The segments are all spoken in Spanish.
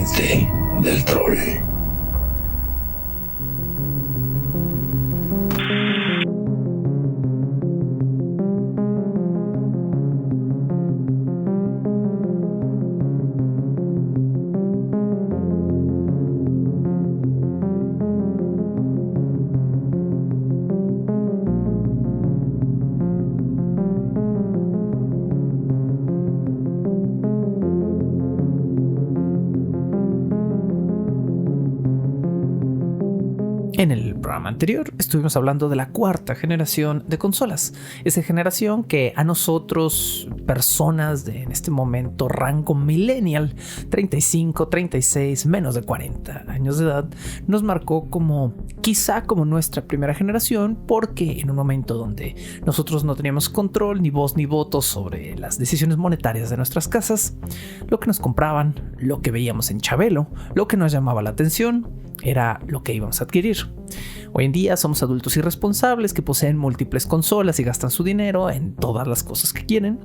mente del troll. En el programa anterior estuvimos hablando de la cuarta generación de consolas. Esa generación que a nosotros, personas de en este momento rango millennial, 35, 36, menos de 40 años de edad, nos marcó como quizá como nuestra primera generación, porque en un momento donde nosotros no teníamos control, ni voz ni voto sobre las decisiones monetarias de nuestras casas, lo que nos compraban, lo que veíamos en Chabelo, lo que nos llamaba la atención, era lo que íbamos a adquirir. Hoy en día somos adultos irresponsables que poseen múltiples consolas y gastan su dinero en todas las cosas que quieren.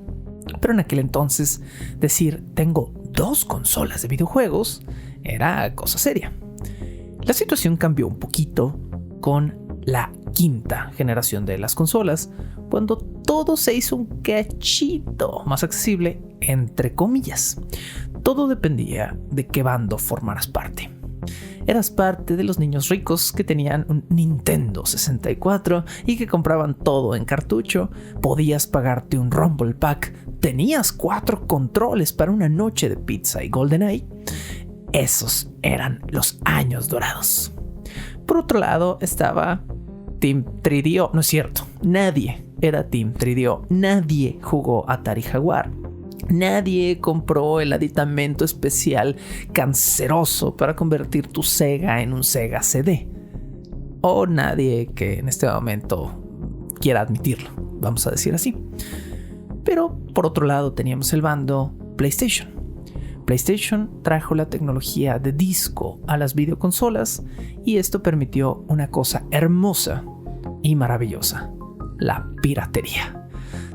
Pero en aquel entonces decir tengo 2 consolas de videojuegos era cosa seria. La situación cambió un poquito con la quinta generación de las consolas, cuando todo se hizo un cachito más accesible, entre comillas. Todo dependía de qué bando formaras parte. Eras parte de los niños ricos que tenían un Nintendo 64 y que compraban todo en cartucho, podías pagarte un Rumble Pack, tenías 4 controles para una noche de pizza y GoldenEye. Esos eran los años dorados. Por otro lado estaba Team 3DO. No es cierto, nadie era Team 3DO, nadie jugó Atari Jaguar. Nadie compró el aditamento especial canceroso para convertir tu Sega en un Sega CD. O nadie que en este momento quiera admitirlo, vamos a decir así. Pero por otro lado teníamos el bando PlayStation. PlayStation trajo la tecnología de disco a las videoconsolas y esto permitió una cosa hermosa y maravillosa: la piratería.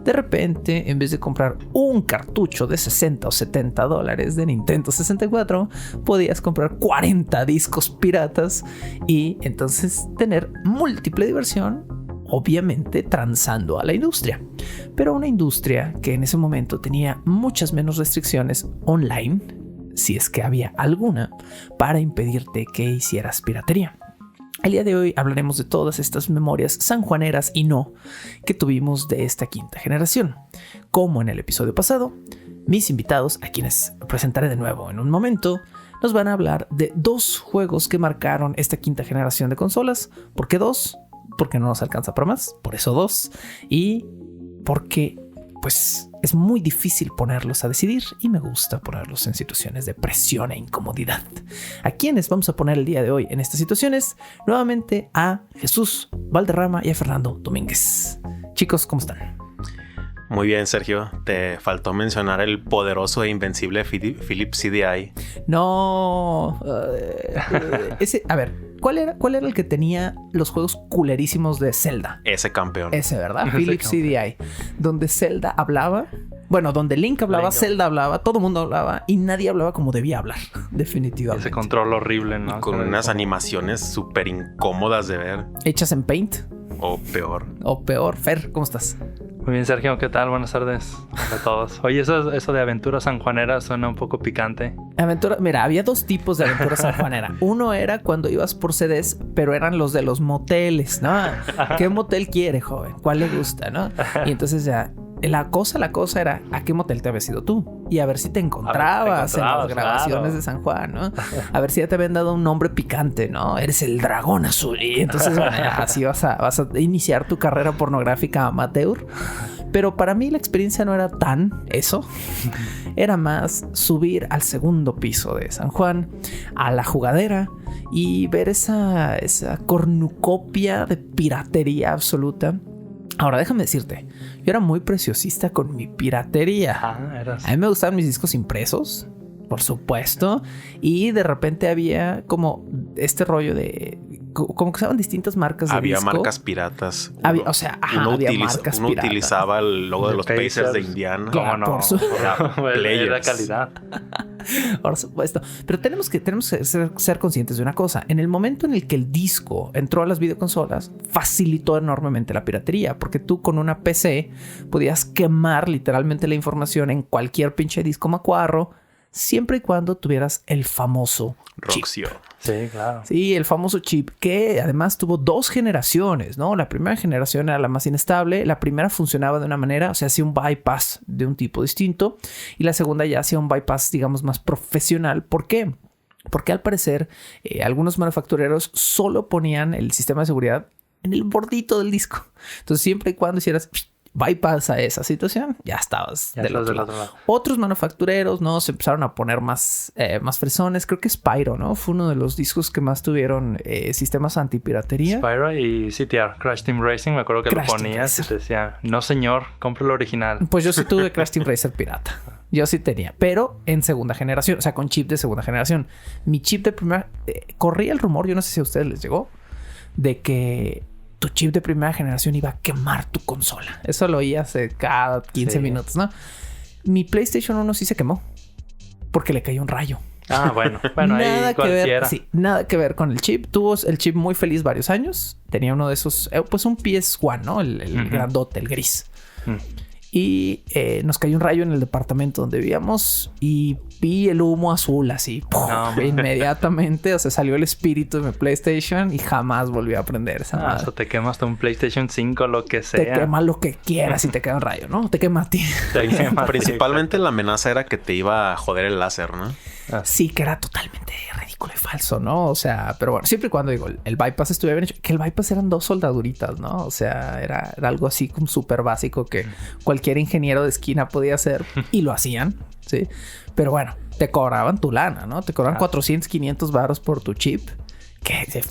De repente, en vez de comprar un cartucho de 60 o 70 dólares de Nintendo 64, podías comprar 40 discos piratas y entonces tener múltiple diversión, obviamente transando a la industria. Pero una industria que en ese momento tenía muchas menos restricciones online, si es que había alguna, para impedirte que hicieras piratería. El día de hoy hablaremos de todas estas memorias sanjuaneras y no que tuvimos de esta quinta generación. Como en el episodio pasado, mis invitados, a quienes presentaré de nuevo en un momento, nos van a hablar de 2 juegos que marcaron esta quinta generación de consolas. ¿Por qué 2? Porque no nos alcanza para más, por eso 2. Y porque pues es muy difícil ponerlos a decidir y me gusta ponerlos en situaciones de presión e incomodidad. ¿A quiénes vamos a poner el día de hoy en estas situaciones? Nuevamente a Jesús Valderrama y a Fernando Domínguez. Chicos, ¿cómo están? Muy bien, Sergio. Te faltó mencionar el poderoso e invencible Philips CDI. No. A ver, ¿cuál era el que tenía los juegos culerísimos de Zelda? Ese campeón. Ese, ¿verdad? Philips CDI. Donde Zelda hablaba. Bueno, donde Link hablaba, Zelda hablaba, todo el mundo hablaba y nadie hablaba como debía hablar. Definitivamente. Ese control horrible, ¿no? Con unas animaciones súper incómodas de ver. ¿Hechas en Paint? O peor. O peor. Fer, ¿cómo estás? Muy bien, Sergio, ¿qué tal? Buenas tardes a todos. Oye, eso de aventura sanjuanera suena un poco picante. Mira, había 2 tipos de aventura sanjuanera. Uno era cuando ibas por CDs, pero eran los de los moteles, ¿no? ¿Qué motel quiere, joven? ¿Cuál le gusta, no? Y entonces ya... La cosa era a qué motel te habías ido tú y a ver si te encontrabas en las grabaciones, claro, de San Juan, ¿no? A ver si ya te habían dado un nombre picante, ¿no? Eres el dragón azul y entonces bueno, así vas a iniciar tu carrera pornográfica amateur. Pero para mí la experiencia no era tan eso. Era más subir al segundo piso de San Juan, a la jugadera y ver esa cornucopia de piratería absoluta. Ahora, déjame decirte, yo era muy preciosista con mi piratería. A mí me gustaban mis discos impresos, por supuesto, y de repente había como este rollo de... Como que usaban distintas marcas de había disco. Marcas piratas. Había marcas uno piratas. Utilizaba el logo de los Pacers de Indiana. ¿Cómo no? Era calidad. Por supuesto. Pero tenemos que ser conscientes de una cosa. En el momento en el que el disco entró a las videoconsolas, facilitó enormemente la piratería, porque tú con una PC podías quemar literalmente la información en cualquier pinche disco macuarro, siempre y cuando tuvieras el famoso Roxio. chip. Sí, claro. Sí, el famoso chip, que además tuvo 2 generaciones, ¿no? La primera generación era la más inestable. La primera funcionaba de una manera, o sea, hacía un bypass de un tipo distinto. Y la segunda ya hacía un bypass, digamos, más profesional. ¿Por qué? Porque al parecer, algunos manufactureros solo ponían el sistema de seguridad en el bordito del disco. Entonces, siempre y cuando hicieras bypass a esa situación, ya estabas del otro lado. Otros manufactureros, ¿no? Se empezaron a poner más fresones. Creo que Spyro, ¿no? Fue uno de los discos que más tuvieron sistemas antipiratería. Spyro y CTR, Crash Team Racing. Me acuerdo que lo ponías y te decía, no señor, compre el original. Pues yo sí tuve Crash Team Racer pirata. Yo sí tenía, pero en segunda generación, o sea, con chip de segunda generación. Mi chip de primera... corría el rumor, yo no sé si a ustedes les llegó, de que tu chip de primera generación iba a quemar tu consola. Eso lo oí hace cada 15 minutos, ¿no? Mi PlayStation 1 sí se quemó porque le cayó un rayo. Ah, bueno, nada ahí que cualquiera. ver, sí, nada que ver con el chip. Tuvo el chip muy feliz varios años. Tenía uno de esos, pues un PS1, ¿no? El grandote, el gris. Y nos cayó un rayo en el departamento donde vivíamos y vi el humo azul así. Inmediatamente, o sea, salió el espíritu de mi PlayStation y jamás volví a prender esa madre. Eso te quema hasta un PlayStation 5, lo que sea. Te quema lo que quieras y te queda un rayo, ¿no? Te quema a ti. Principalmente la amenaza era que te iba a joder el láser, ¿no? Sí, que era totalmente ridículo y falso, ¿no? O sea, pero bueno, siempre y cuando digo, el bypass estuviera bien hecho, que el bypass eran 2 soldaduritas, ¿no? O sea, era algo así como súper básico que cualquier ingeniero de esquina podía hacer y lo hacían, ¿sí? Pero bueno, te cobraban tu lana, ¿no? Te cobraban 400, 500 varos por tu chip. Que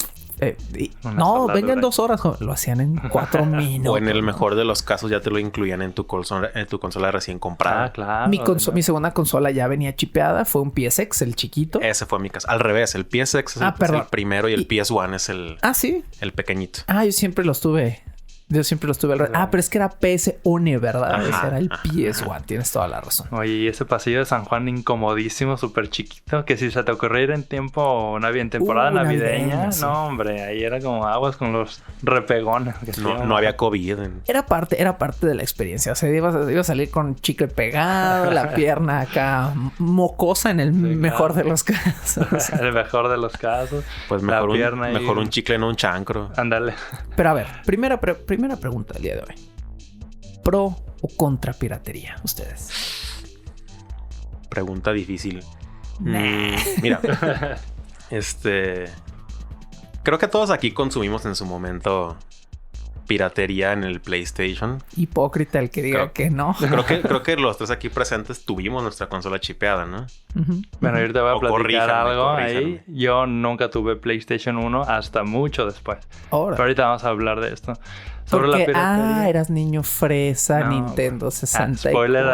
no, vengan 2 horas. Lo hacían en 4 minutos. O en el mejor de los casos ya te lo incluían en tu consola recién comprada. Ah, claro. Mi segunda consola ya venía chipeada. Fue un PSX, el chiquito. Ese fue mi caso. Al revés, el PSX es el primero y el PS1 es el... Ah, ¿sí? El pequeñito. Ah, yo siempre los tuve al revés. Ah, pero es que era PS1, ¿verdad? Ajá, ese era el PS1. Tienes toda la razón. Oye, y ese pasillo de San Juan incomodísimo, súper chiquito, que si se te ocurrió ir en tiempo en temporada navideña, sí. No, hombre, ahí era como aguas con los repegones. No había COVID. Era parte de la experiencia. O sea, iba a salir con chicle pegado, la pierna acá mocosa en el mejor de los casos. El mejor de los casos. Pues mejor un chicle, no un chancro. Ándale. Pero a ver, primera pregunta del día de hoy. ¿Pro o contra piratería? Ustedes. Pregunta difícil. Mira. Creo que todos aquí consumimos en su momento piratería en el PlayStation. Hipócrita el que diga que no. Creo que los 3 aquí presentes tuvimos nuestra consola chipeada, ¿no? Bueno, ahorita voy a platicar corríjanme. ahí. Yo nunca tuve PlayStation 1 hasta mucho después. Pero ahorita vamos a hablar de esto. Sobre la piratería. Eras niño fresa, Nintendo 64. Spoiler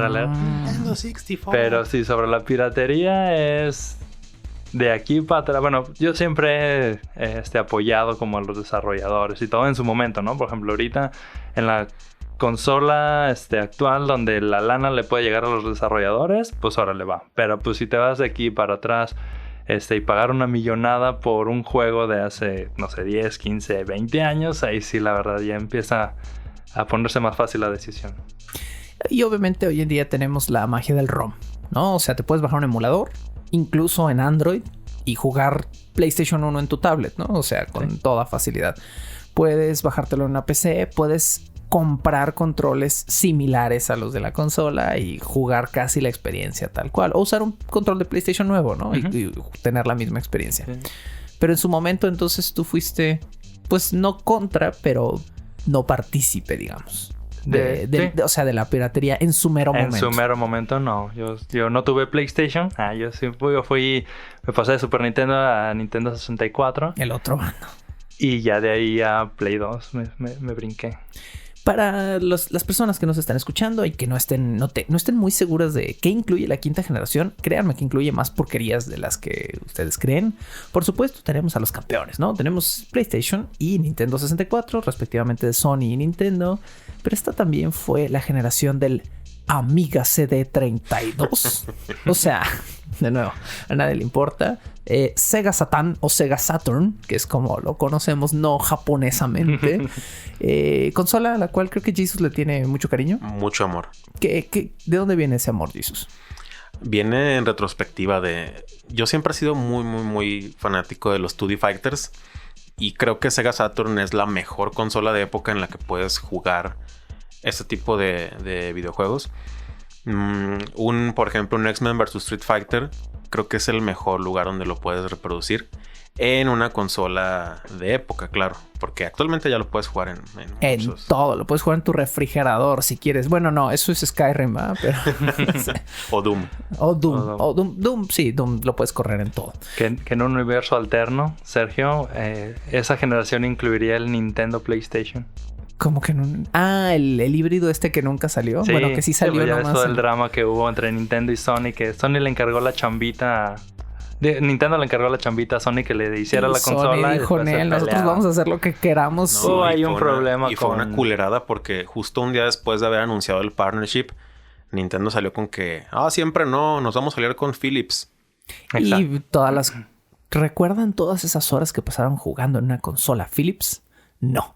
alert. Nintendo 64. Pero sí, sobre la piratería es... De aquí para atrás, bueno, yo siempre he apoyado como a los desarrolladores y todo en su momento, ¿no? Por ejemplo, ahorita en la consola actual donde la lana le puede llegar a los desarrolladores, pues ahora le va. Pero pues si te vas de aquí para atrás y pagar una millonada por un juego de hace, no sé, 10, 15, 20 años, ahí sí la verdad ya empieza a ponerse más fácil la decisión. Y obviamente hoy en día tenemos la magia del ROM, ¿no? O sea, te puedes bajar un emulador, incluso en Android, y jugar PlayStation 1 en tu tablet, ¿no? O sea, con toda facilidad. Puedes bajártelo en una PC, puedes comprar controles similares a los de la consola y jugar casi la experiencia tal cual. O usar un control de PlayStation nuevo, ¿no? Y tener la misma experiencia. Sí. Pero en su momento, entonces, tú fuiste, pues, no contra, pero no partícipe, digamos. O sea, de la piratería en su mero momento. En su mero momento, no. Yo no tuve PlayStation. Yo sí me pasé de Super Nintendo a Nintendo 64. El otro bando. Y ya de ahí a Play 2 me brinqué. Para las personas que nos están escuchando y que no estén muy seguras de qué incluye la quinta generación, créanme que incluye más porquerías de las que ustedes creen. Por supuesto, tenemos a los campeones, ¿no? Tenemos PlayStation y Nintendo 64, respectivamente de Sony y Nintendo. Pero esta también fue la generación del Amiga CD32. O sea, de nuevo, a nadie le importa. Sega Saturn o Sega Saturn, que es como lo conocemos no japonesamente. Consola a la cual creo que Jesus le tiene mucho cariño. Mucho amor. ¿De dónde viene ese amor, Jesus? Viene en retrospectiva de... Yo siempre he sido muy, muy, muy fanático de los 2D Fighters. Y creo que Sega Saturn es la mejor consola de época en la que puedes jugar este tipo de videojuegos. Por ejemplo, un X-Men vs Street Fighter, creo que es el mejor lugar donde lo puedes reproducir en una consola de época, claro, porque actualmente ya lo puedes jugar en muchos... todo, lo puedes jugar en tu refrigerador si quieres. Bueno, no, eso es Skyrim, ¿eh? Pero... o Doom. Doom, sí, Doom lo puedes correr en todo. Que en un universo alterno, Sergio, esa generación incluiría el Nintendo PlayStation. ¿Cómo que no? Ah, el híbrido este que nunca salió. Sí, bueno, que sí salió ya nomás. Todo el drama que hubo entre Nintendo y Sony, que Sony le encargó la chambita... Nintendo le encargó la chambita a Sony que le hiciera la consola. Sony dijo, nosotros vamos a hacer lo que queramos. No, hay un problema y fue una culerada porque justo un día después de haber anunciado el partnership, Nintendo salió con que... siempre no, nos vamos a aliar con Philips. Y todas las... ¿Recuerdan todas esas horas que pasaron jugando en una consola Philips? No.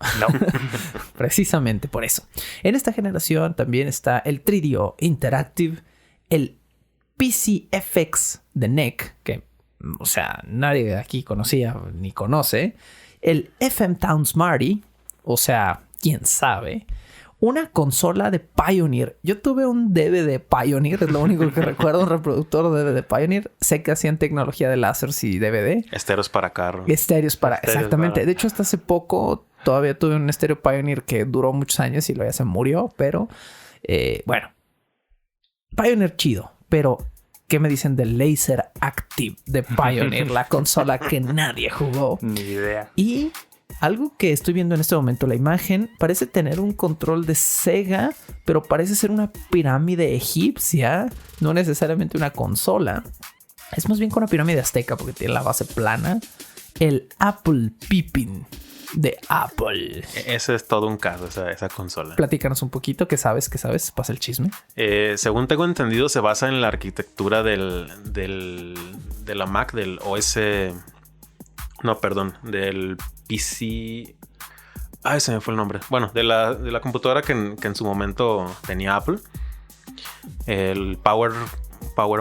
Precisamente por eso. En esta generación también está el 3DO Interactive, el PCFX de NEC, que, o sea, nadie de aquí conocía ni conoce. El FM Town Smarty, o sea, quién sabe. Una consola de Pioneer. Yo tuve un DVD Pioneer, es lo único que recuerdo, un reproductor de DVD Pioneer. Sé que hacían tecnología de láseres y DVD. Estéreos para carro. Estéreos para... Exactamente. De hecho, hasta hace poco todavía tuve un estéreo Pioneer que duró muchos años y luego ya se murió. Pero, bueno. Pioneer chido. Pero, ¿qué me dicen del Laser Active de Pioneer? La consola que nadie jugó. Ni idea. Y... algo que estoy viendo en este momento, la imagen parece tener un control de Sega, pero parece ser una pirámide egipcia, no necesariamente una consola. Es más bien con una pirámide azteca porque tiene la base plana. El Apple Pippin de Apple. Ese es todo un caso, esa consola. Platícanos un poquito, ¿qué sabes? Pasa el chisme. Según tengo entendido, se basa en la arquitectura de la Mac, del OS... No, perdón, del PC... se me fue el nombre. Bueno, de la computadora que en su momento tenía Apple. El Power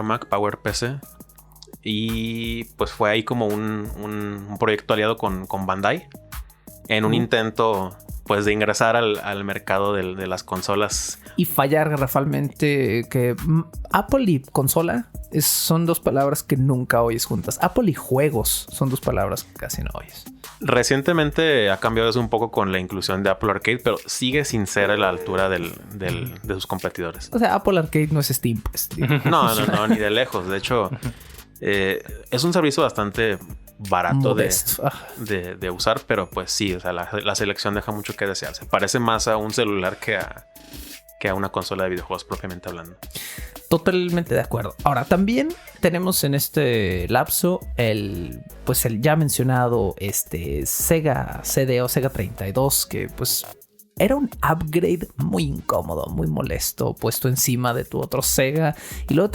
Mac, Power PC. Y pues fue ahí como un proyecto aliado con Bandai. En un intento pues de ingresar al mercado de las consolas. Y fallar garrafalmente que Apple y consola son dos palabras que nunca oyes juntas. Apple y juegos son dos palabras que casi no oyes. Recientemente ha cambiado eso un poco con la inclusión de Apple Arcade, pero sigue sin ser a la altura de sus competidores. O sea, Apple Arcade no es Steam, pues. No, ni de lejos. De hecho, es un servicio bastante barato de usar, pero pues sí, o sea, la selección deja mucho que desear. Se parece más a un celular que a una consola de videojuegos propiamente hablando. Totalmente de acuerdo. Ahora, también tenemos en este lapso el ya mencionado Sega CD o Sega 32, que pues era un upgrade muy incómodo, muy molesto, puesto encima de tu otro Sega. Y luego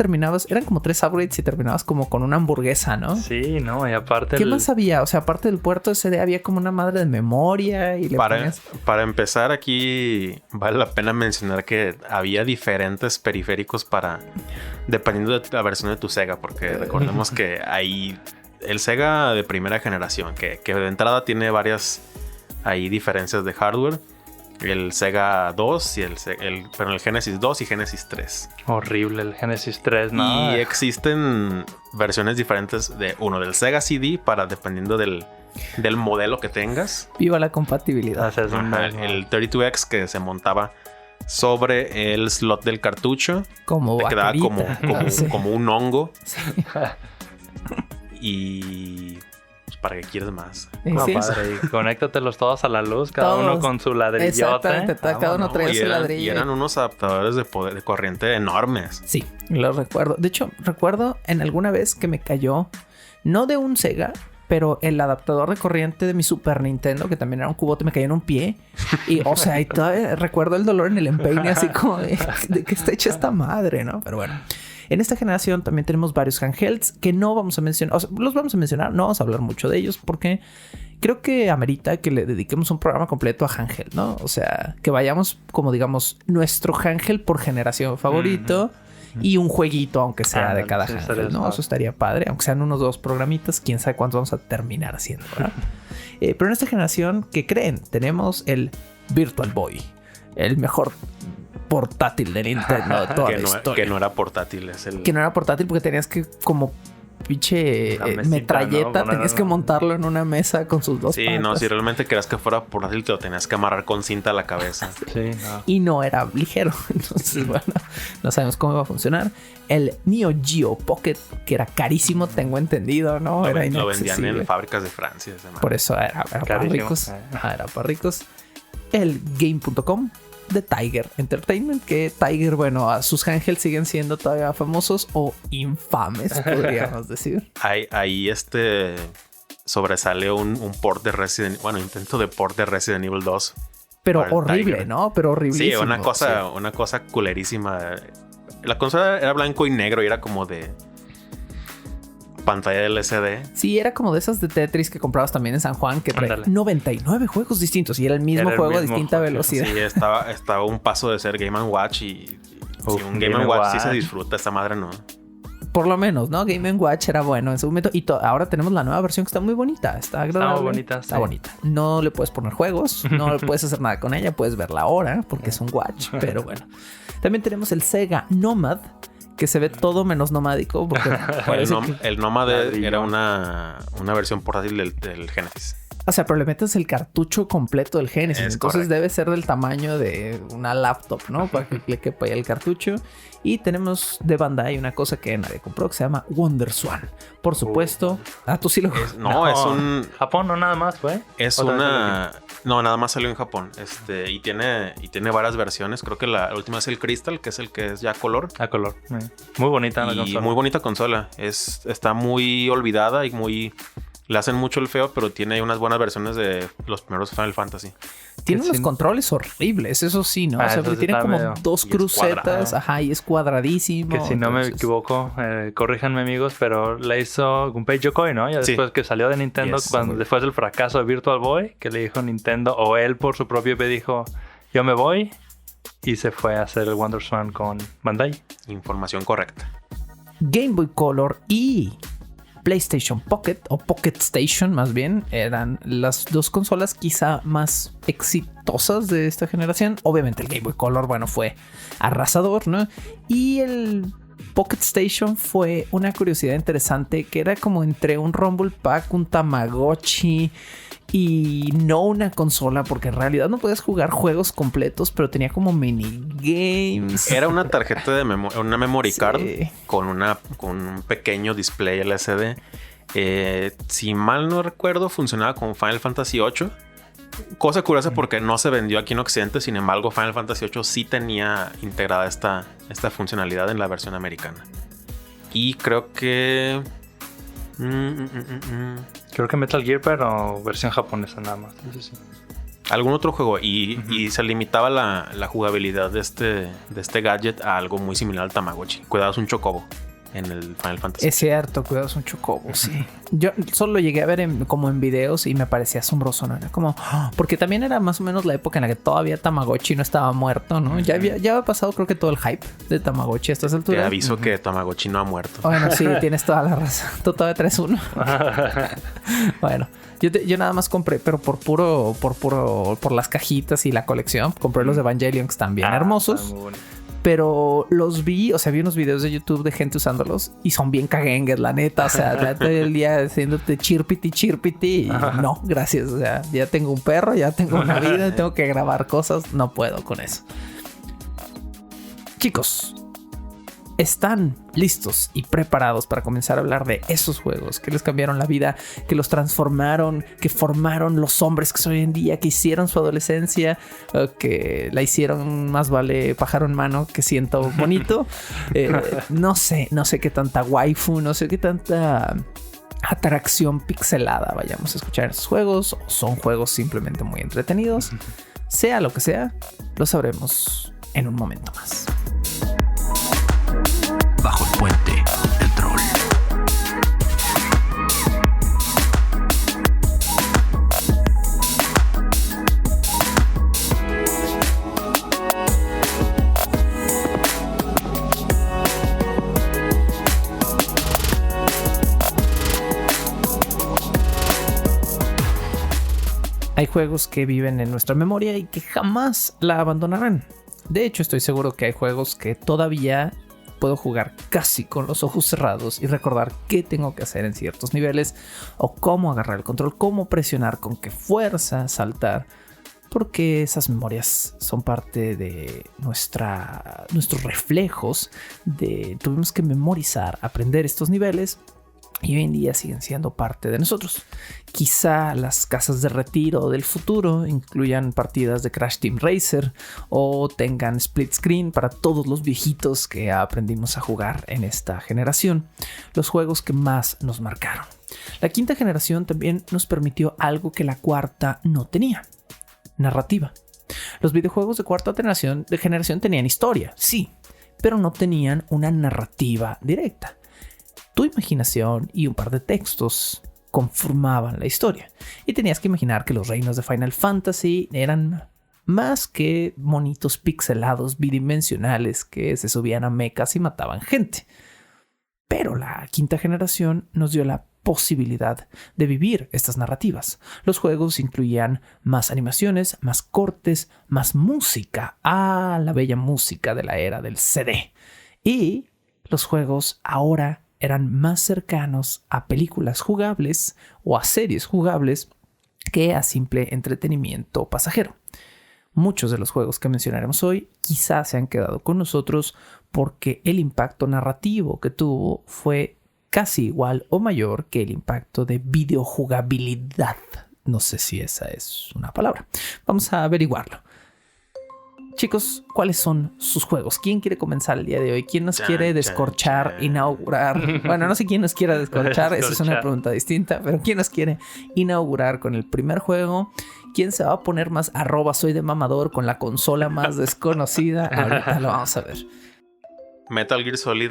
eran como 3 upgrades y terminabas como con una hamburguesa, ¿no? Sí, no, y aparte... ¿Qué más había? O sea, aparte del puerto SD había como una madre de memoria y para empezar, aquí vale la pena mencionar que había diferentes periféricos dependiendo de la versión de tu Sega, porque recordemos que hay el Sega de primera generación, que de entrada tiene varias diferencias de hardware. El Sega 2 y el Genesis 2 y Genesis 3. Horrible el Genesis 3, ¿no? Y existen versiones diferentes del Sega CD dependiendo del modelo que tengas. Viva la compatibilidad. El 32X que se montaba sobre el slot del cartucho. Como te quedaba sí. como un hongo. Sí. Y... ¿para qué quieres más? Sí. Padre, y conéctatelos todos a la luz, cada uno con su ladrillote. Exactamente, cada uno traía su ladrillo. Y eran unos adaptadores de corriente enormes. Sí, lo recuerdo. De hecho, recuerdo en alguna vez que me cayó, no de un Sega, pero el adaptador de corriente de mi Super Nintendo, que también era un cubote, me cayó en un pie. Y, o sea, y todavía recuerdo el dolor en el empeine, así como de que está hecha esta madre, ¿no? Pero bueno. En esta generación también tenemos varios handhelds que no vamos a mencionar. O sea, los vamos a mencionar, no vamos a hablar mucho de ellos porque creo que amerita que le dediquemos un programa completo a handheld, ¿no? O sea, que vayamos como, digamos, nuestro handheld por generación favorito. Y un jueguito, aunque sea de cada handheld, ¿no? Eso estaría padre. Aunque sean unos 2 programitas, quién sabe cuántos vamos a terminar haciendo, ¿verdad? Pero en esta generación, ¿qué creen? Tenemos el Virtual Boy. El mejor portátil de Nintendo de toda la historia. Que no era portátil. Es el... Que no era portátil porque tenías que como... pinche metralleta, ¿no? Tenías que montarlo en una mesa con sus 2 patas. Sí, no, si realmente querías que fuera portátil te lo tenías que amarrar con cinta a la cabeza. Sí, no. Y no era ligero. Entonces, bueno, no sabemos cómo va a funcionar. El Neo Geo Pocket, que era carísimo, tengo entendido, ¿no? Lo vendían en fábricas de Francia. Por eso era para ricos. Era para ricos. El Game.com de Tiger Entertainment, que Tiger, bueno, a sus handhelds siguen siendo todavía famosos o infames, podríamos decir. Ahí sobresale un port de Resident... Bueno, intento de port de Resident Evil 2. Pero horrible, Tiger. ¿No? Pero horriblísimo. Sí, una cosa culerísima. La consola era blanco y negro y era como de... pantalla LCD. Sí, era como de esas de Tetris que comprabas también en San Juan, que traía 99 juegos distintos y era el mismo juego a distinta velocidad. Sí, estaba un paso de ser Game & Watch y un Game & Watch sí se disfruta, esta madre no. Por lo menos, ¿no? Game & Watch era bueno en su momento y ahora tenemos la nueva versión que está muy bonita, está agradable. Está bonita, está bonita. No le puedes poner juegos, no puedes hacer nada con ella, puedes verla ahora porque es un Watch, pero bueno. También tenemos el Sega Nomad, que se ve todo menos nomádico. Porque el Nomad era una versión portátil del Genesis. O sea, pero le metes el cartucho completo del Genesis. Entonces correcto. Debe ser del tamaño de una laptop, ¿no? Para que le quepa ahí el cartucho. Y tenemos de Bandai una cosa que nadie compró que se llama WonderSwan. Por supuesto. Tú sí lo... es un... Japón no nada más, güey. Es una... No, nada más salió en Japón. Y tiene varias versiones. Creo que la última es el Crystal, que es el que es ya color. A color. Muy bonita la consola. Muy bonita consola. Está muy olvidada y muy... Le hacen mucho el feo, pero tiene unas buenas versiones de los primeros Final Fantasy. Tiene unos controles horribles, eso sí, ¿no? O sea, porque tiene como 2 crucetas, y es cuadradísimo. Que si no me equivoco, corríjanme amigos, pero la hizo Gunpei Yokoi, ¿no? Ya después que salió de Nintendo, después del fracaso de Virtual Boy, que le dijo Nintendo, o él por su propio pie dijo, yo me voy, y se fue a hacer el WonderSwan con Bandai. Información correcta. Game Boy Color y... PlayStation Pocket o Pocket Station más bien eran las 2 consolas quizá más exitosas de esta generación. Obviamente el Game Boy Color, bueno, fue arrasador, ¿no? Y el Pocket Station fue una curiosidad interesante que era como entre un Rumble Pack, un Tamagotchi y no una consola, porque en realidad no podías jugar juegos completos, pero tenía como minigames. Era una tarjeta de una memory card con un pequeño display LCD. Si mal no recuerdo, funcionaba con Final Fantasy VIII. Cosa curiosa porque no se vendió aquí en Occidente. Sin embargo, Final Fantasy VIII sí tenía integrada esta funcionalidad en la versión americana. Y creo que... Creo que Metal Gear, pero versión japonesa nada más. Sí. Algún otro juego y se limitaba la jugabilidad de este gadget a algo muy similar al Tamagotchi. Cuidabas un chocobo en el Final Fantasy. Es cierto, cuidabas un chocobo, sí. Yo solo lo llegué a ver como en videos y me parecía asombroso, ¿no? Era como... porque también era más o menos la época en la que todavía Tamagotchi no estaba muerto, ¿no? Ya había pasado creo que todo el hype de Tamagotchi a estas alturas. Te aviso que Tamagotchi no ha muerto. Bueno, sí, tienes toda la razón. Tú todavía traes uno. Bueno, yo nada más compré, pero por las cajitas y la colección. Compré los de Evangelion, que están bien hermosos. Muy bonito. Pero los vi, o sea, vi unos videos de YouTube de gente usándolos y son bien caguengues, la neta. O sea, todo el día haciéndote chirpiti. Y no, gracias. O sea, ya tengo un perro, ya tengo una vida, tengo que grabar cosas. No puedo con eso. Chicos, ¿están listos y preparados para comenzar a hablar de esos juegos que les cambiaron la vida, que los transformaron, que formaron los hombres que son hoy en día, que hicieron su adolescencia, que la hicieron más vale pájaro en mano que siento bonito? No sé qué tanta waifu, no sé qué tanta atracción pixelada vayamos a escuchar en esos juegos, o son juegos simplemente muy entretenidos. Sea lo que sea, lo sabremos en un momento más. Bajo el puente, el troll. Hay juegos que viven en nuestra memoria y que jamás la abandonarán. De hecho, estoy seguro que hay juegos que todavía puedo jugar casi con los ojos cerrados y recordar qué tengo que hacer en ciertos niveles, o cómo agarrar el control, cómo presionar, con qué fuerza saltar, porque esas memorias son parte de nuestros reflejos. Tuvimos que memorizar, aprender estos niveles, y hoy en día siguen siendo parte de nosotros. Quizá las casas de retiro del futuro incluyan partidas de Crash Team Racer, o tengan split screen para todos los viejitos que aprendimos a jugar en esta generación, los juegos que más nos marcaron. La quinta generación también nos permitió algo que la cuarta no tenía: narrativa. Los videojuegos de cuarta generación tenían historia, sí, pero no tenían una narrativa directa. Tu imaginación y un par de textos conformaban la historia, y tenías que imaginar que los reinos de Final Fantasy eran más que monitos pixelados bidimensionales que se subían a mechas y mataban gente. Pero la quinta generación nos dio la posibilidad de vivir estas narrativas. Los juegos incluían más animaciones, más cortes, más música. La bella música de la era del CD. Y los juegos ahora eran más cercanos a películas jugables o a series jugables que a simple entretenimiento pasajero. Muchos de los juegos que mencionaremos hoy quizás se han quedado con nosotros porque el impacto narrativo que tuvo fue casi igual o mayor que el impacto de videojugabilidad. No sé si esa es una palabra. Vamos a averiguarlo. Chicos, ¿cuáles son sus juegos? ¿Quién quiere comenzar el día de hoy? ¿Quién nos quiere descorchar, inaugurar? Bueno, no sé quién nos quiera descorchar, esa es una pregunta distinta, pero ¿quién nos quiere inaugurar con el primer juego? ¿Quién se va a poner más @soy de mamador con la consola más desconocida? Ahorita lo vamos a ver. Metal Gear Solid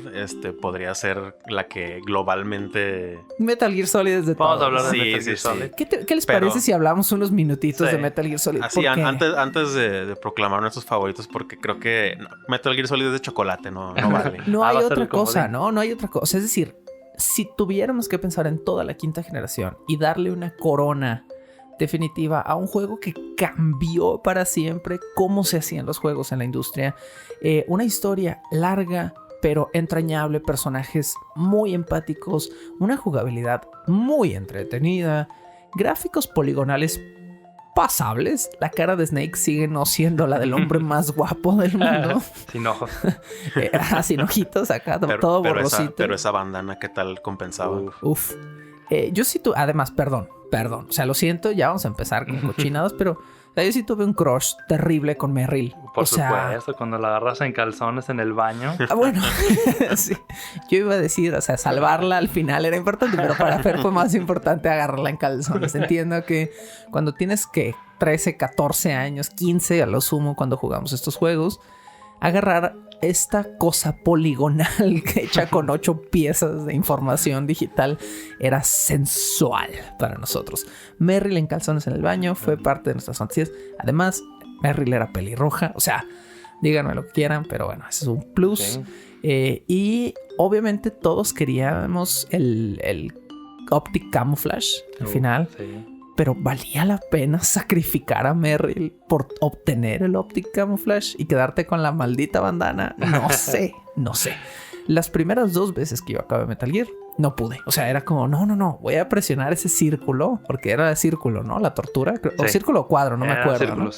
podría ser la que globalmente... Metal Gear Solid es de todo. Vamos a hablar de Metal Gear Solid. ¿Qué les parece si hablamos unos minutitos de Metal Gear Solid? Así, antes de proclamar nuestros favoritos, porque creo que Metal Gear Solid es de chocolate, no vale. No hay otra cosa, ¿no? No hay otra cosa. Es decir, si tuviéramos que pensar en toda la quinta generación y darle una corona definitiva a un juego que cambió para siempre cómo se hacían los juegos en la industria, una historia larga pero entrañable, personajes muy empáticos, una jugabilidad muy entretenida, gráficos poligonales pasables. La cara de Snake sigue no siendo la del hombre más guapo del mundo. Sin ojos. Sin ojitos acá, todo borrosito. Pero esa bandana, ¿qué tal compensaba? Uf. Yo sí tuve... Además, perdón. O sea, lo siento, ya vamos a empezar con cochinadas, pero... O sea, yo sí tuve un crush terrible con Merrill. Por supuesto, cuando la agarras en calzones en el baño. Bueno, sí. Yo iba a decir, o sea, salvarla al final era importante, pero para Fer fue más importante agarrarla en calzones. Entiendo que cuando tienes que 13, 14 años, 15 a lo sumo cuando jugamos estos juegos, agarrar esta cosa poligonal hecha con 8 piezas de información digital era sensual para nosotros. Merrill en calzones en el baño fue parte de nuestras fantasías. Además, Merrill era pelirroja. O sea, díganme lo que quieran, pero bueno, ese es un plus. Sí. Y obviamente todos queríamos el Optic Camouflage al final. Sí. Pero ¿valía la pena sacrificar a Merrill por obtener el Optic Camouflage y quedarte con la maldita bandana? No sé. Las primeras 2 veces que yo acabé Metal Gear, no pude. O sea, era como, no, voy a presionar ese círculo, porque era círculo, ¿no? La tortura. O círculo o cuadro, no me acuerdo, ¿no?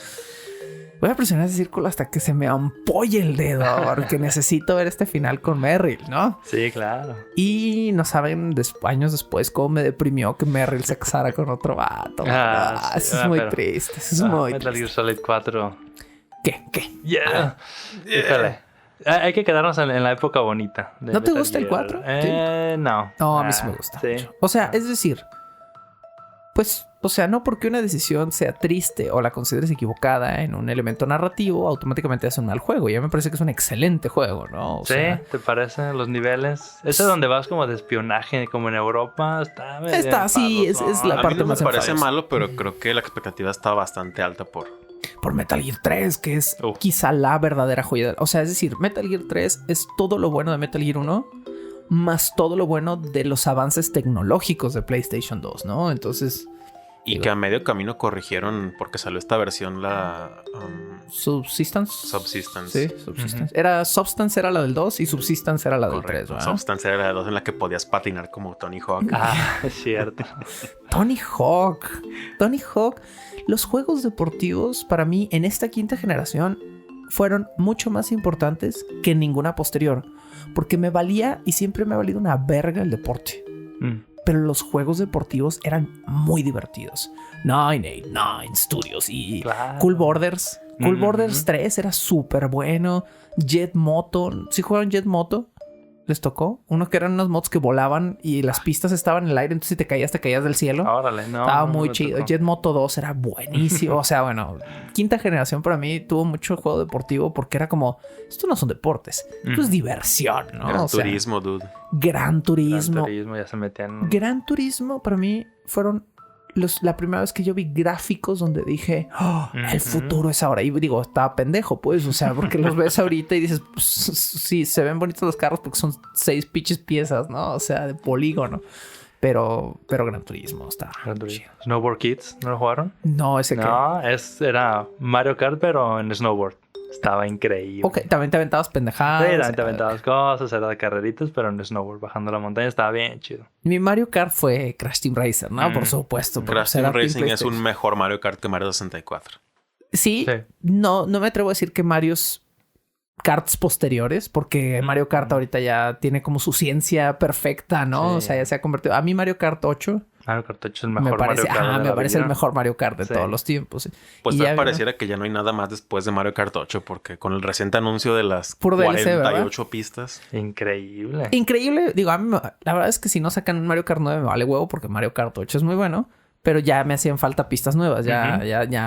Voy a presionar ese círculo hasta que se me ampolle el dedo, porque necesito ver este final con Merrill, ¿no? Sí, claro. Y no saben años después cómo me deprimió que Merrill se casara con otro vato. Sí, eso es muy triste. Eso es muy Metal triste. Gear Solid 4. ¿Qué? Yeah. Híjole. Hay que quedarnos en la época bonita. ¿No te Metal gusta el Gear. 4? No. No, a mí sí me gusta Sí. mucho. O sea, es decir, pues, o sea, no porque una decisión sea triste o la consideres equivocada en un elemento narrativo, automáticamente es un mal juego. Ya me parece que es un excelente juego, ¿no? O Sí, sea, ¿te parece? Los niveles. Ese donde vas como de espionaje, como en Europa, está medio Está, sí, es la A mí parte no me más parece enfadosa. malo, pero creo que la expectativa está bastante alta por... Por Metal Gear 3, que es Uf. quizá la verdadera joya. O sea, es decir, Metal Gear 3 es todo lo bueno de Metal Gear 1, más todo lo bueno de los avances tecnológicos de PlayStation 2, ¿no? Entonces, Y que a medio camino corrigieron porque salió esta versión, la Subsistence. Subsistence. Sí, Subsistence. Substance era la del 2 y Subsistence era la del 3, Correcto. ¿verdad? Substance era la 2 en la que podías patinar como Tony Hawk. Ah, es cierto. Tony Hawk. Tony Hawk. Los juegos deportivos para mí en esta quinta generación fueron mucho más importantes que ninguna posterior. Porque me valía y siempre me ha valido una verga el deporte. Pero los juegos deportivos eran muy divertidos. 989 Studios y Claro. Cool Borders. Cool Borders 3 era súper bueno. Jet Moto. ¿Sí jugaron Jet Moto? ¿Les tocó? Uno que eran unos mods que volaban y las pistas estaban en el aire, entonces si te caías del cielo. Órale, no. Estaba no muy me chido. tocó. Jet Moto 2 era buenísimo. O sea, bueno, quinta generación para mí tuvo mucho juego deportivo porque era como, esto no son deportes, esto es diversión, ¿no? Gran O sea, Turismo, dude. Gran Turismo. Gran Turismo ya se metían. Gran Turismo para mí fueron la primera vez que yo vi gráficos donde dije, el futuro es ahora. Y digo, estaba pendejo, pues, o sea, porque los ves ahorita y dices, pues, sí, se ven bonitos los carros porque son 6 pinches piezas, ¿no? O sea, de polígono. Pero Gran Turismo está Gran Turismo. chido. Snowboard Kids, ¿no lo jugaron? No, ese que... No, era Mario Kart, pero en snowboard. Estaba increíble. Ok, también te aventabas pendejadas. Sí, también te aventabas cosas, era de carreritas, pero en snowboard, bajando la montaña, estaba bien chido. Mi Mario Kart fue Crash Team Racer, ¿no? Por supuesto. porque Crash era Team Team Racing es PlayStation. un mejor Mario Kart que Mario 64. Sí, Sí. no me atrevo a decir que Mario's Karts posteriores, porque Mario Kart ahorita ya tiene como su ciencia perfecta, ¿no? Sí. O sea, ya se ha convertido... A mí Mario Kart 8 Mario Kart 8 es el me mejor parece, Mario Kart. de me la parece el vida. mejor Mario Kart de Sí. todos los tiempos. Sí. Pues Y tal ya pareciera que ya no hay nada más después de Mario Kart 8 porque con el reciente anuncio de las Puro DLC, 48 pistas. Increíble. Increíble. Digo, a mí la verdad es que si no sacan un Mario Kart 9 me vale huevo porque Mario Kart 8 es muy bueno. Pero ya me hacían falta pistas nuevas. Ya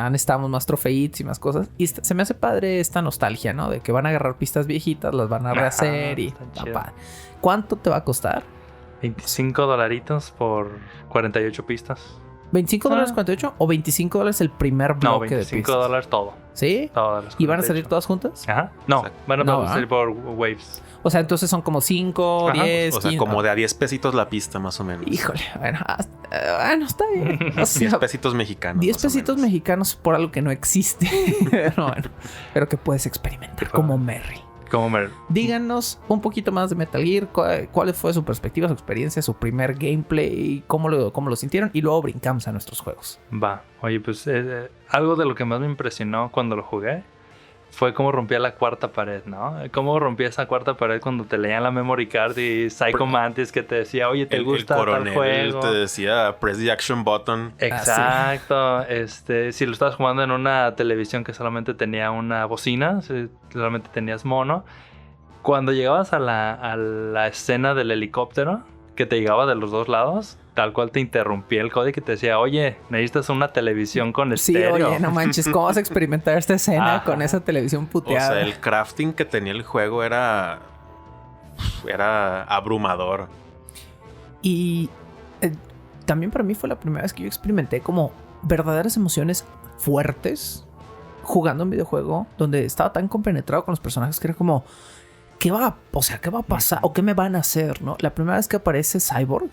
necesitábamos más trofeitos y más cosas. Y se me hace padre esta nostalgia, ¿no? De que van a agarrar pistas viejitas, las van a rehacer y... está está chido. padre. ¿Cuánto te va a costar? $25 por 48 pistas. ¿$25 48 o $25 el primer No, bloque de pistas? $25 todo. ¿Sí? Todas las ¿Y van a salir 48. todas juntas? Ajá. No, Exacto. van a No, salir por waves. O sea, entonces son como 5, Ajá. 10, O sea, 15. como de a 10 pesitos la pista, más o menos. Híjole, bueno, está bien. O 10 sea, pesitos mexicanos. 10 más o pesitos menos. mexicanos por algo que no existe. Pero bueno, pero que puedes experimentar como Merry. Como me... Díganos un poquito más de Metal Gear, cuál fue su perspectiva, su experiencia, su primer gameplay, cómo lo sintieron y luego brincamos a nuestros juegos. Va. Oye, pues algo de lo que más me impresionó cuando lo jugué fue cómo rompía la cuarta pared, ¿no? Cómo rompía esa cuarta pared cuando te leían la memory card y Psycho Mantis que te decía, oye, ¿te gusta el tal coronel juego? te decía, press the action button. Exacto. Si lo estabas jugando en una televisión que solamente tenía una bocina, si solamente tenías mono, cuando llegabas a la escena del helicóptero que te llegaba de los dos lados, tal cual te interrumpía el código y te decía, oye, necesitas una televisión con Sí, estéreo. oye, no manches, ¿cómo vas a experimentar esta escena Ajá. con esa televisión O puteada? sea, el crafting que tenía el juego era abrumador. Y también para mí fue la primera vez que yo experimenté como verdaderas emociones fuertes jugando un videojuego donde estaba tan compenetrado con los personajes que era como, ¿qué va a pasar? ¿O qué me van a hacer? ¿No? La primera vez que aparece Cyborg,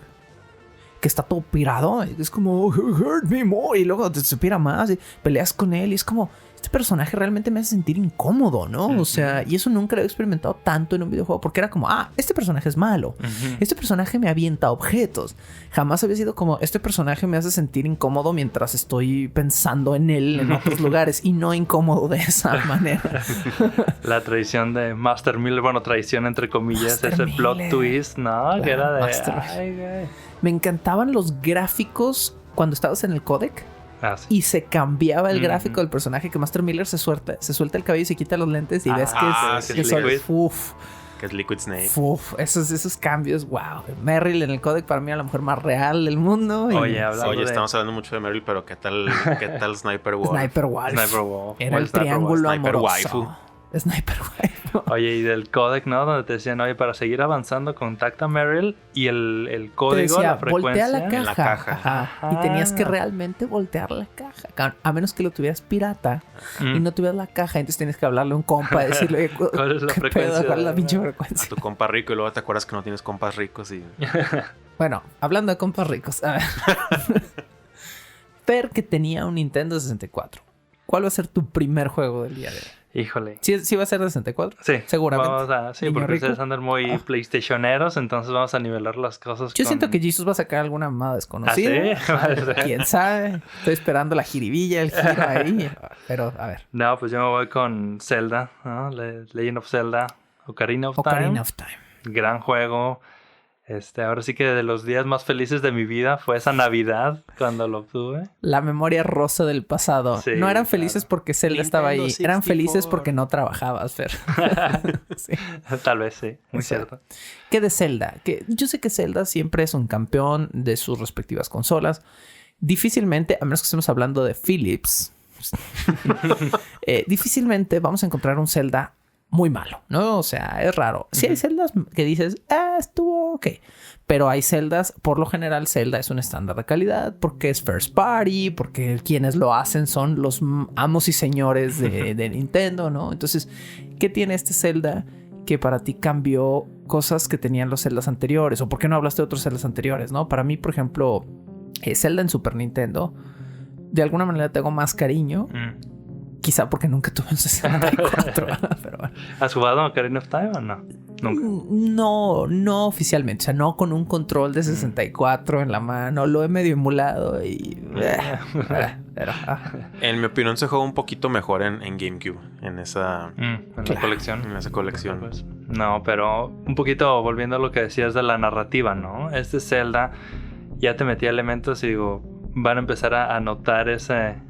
que está todo pirado, es como, hurt me more, y luego se pira más y peleas con él y es como, este personaje realmente me hace sentir incómodo, ¿no? O sea, y eso nunca lo he experimentado tanto en un videojuego porque era como, este personaje es malo, este personaje me avienta objetos. Jamás había sido como, este personaje me hace sentir incómodo mientras estoy pensando en él en otros lugares y no incómodo de esa manera. La traición de Master Miller, bueno, traición entre comillas, Master ese Miller. plot twist, ¿no? Claro, Que era de... Master Ay, güey. Me encantaban los gráficos cuando estabas en el codec. sí. y se cambiaba el gráfico del personaje, que Master Miller se suelta el cabello y se quita los lentes y ves que es Liquid. uf, Que es Liquid Snake. esos cambios, wow. Merrill en el códec para mí a la mujer más real del mundo. Oye, estamos hablando mucho de Meryl, pero ¿qué tal Sniper Wolf? Sniper Wolf. Sniper Wolf. Era el triángulo Sniper amoroso. Waifu. Sniper Waifu. Oye, y del codec, ¿no? Donde te decían, oye, para seguir avanzando, contacta a Meryl y el Te código, decía, la frecuencia. voltea la caja. En la caja. Ajá. Y tenías que realmente voltear la caja. A menos que lo tuvieras pirata y no tuvieras la caja. Entonces tienes que hablarle a un compa y decirle, ¿Cuál es la ¿qué frecuencia? pedo? ¿Cuál es la pinche A frecuencia? tu compa rico y luego te acuerdas que no tienes compas ricos y... Bueno, hablando de compas ricos. A ver. Fer, que tenía un Nintendo 64. ¿Cuál va a ser tu primer juego del día de hoy? Híjole. ¿Sí va a ser de 64? Sí, Seguramente. Sí, Niño porque rico. ustedes andan muy PlayStationeros, entonces vamos a nivelar las cosas. Yo siento que Jesus va a sacar alguna mamada desconocida. ¿Ah, sí? ¿Quién sabe? Estoy esperando la jiribilla, el giro ahí. Pero, a ver. No, pues yo me voy con Zelda, ¿no? Legend of Zelda, Ocarina of Ocarina of Time. Gran juego. Ahora sí que de los días más felices de mi vida fue esa Navidad cuando lo obtuve. La memoria rosa del pasado. Sí, no eran felices porque Zelda estaba ahí. Nintendo Eran 64. felices porque no trabajabas, Fer. Sí. Tal vez sí, muy O sea, cierto. ¿Qué de Zelda? Que yo sé que Zelda siempre es un campeón de sus respectivas consolas. Difícilmente, a menos que estemos hablando de Philips, difícilmente vamos a encontrar un Zelda muy malo, ¿no? O sea, es raro. Sí hay Zeldas que dices, estuvo ok. Pero hay Zeldas, por lo general Zelda es un estándar de calidad porque es first party, porque quienes lo hacen son los amos y señores de Nintendo, ¿no? Entonces, ¿qué tiene este Zelda que para ti cambió cosas que tenían los Zeldas anteriores? ¿O por qué no hablaste de otros Zeldas anteriores, no? Para mí, por ejemplo, Zelda en Super Nintendo, de alguna manera tengo más cariño. Quizá porque nunca tuve un 64. Pero bueno. ¿Has jugado Ocarina of Time o no? Nunca. No oficialmente. O sea, no con un control de 64 en la mano. Lo he medio emulado y... pero, En mi opinión se juega un poquito mejor en GameCube. En esa La colección. En esa colección. Pues, no, pero un poquito volviendo a lo que decías de la narrativa, ¿no? Zelda ya te metía elementos y digo, van a empezar a notar esa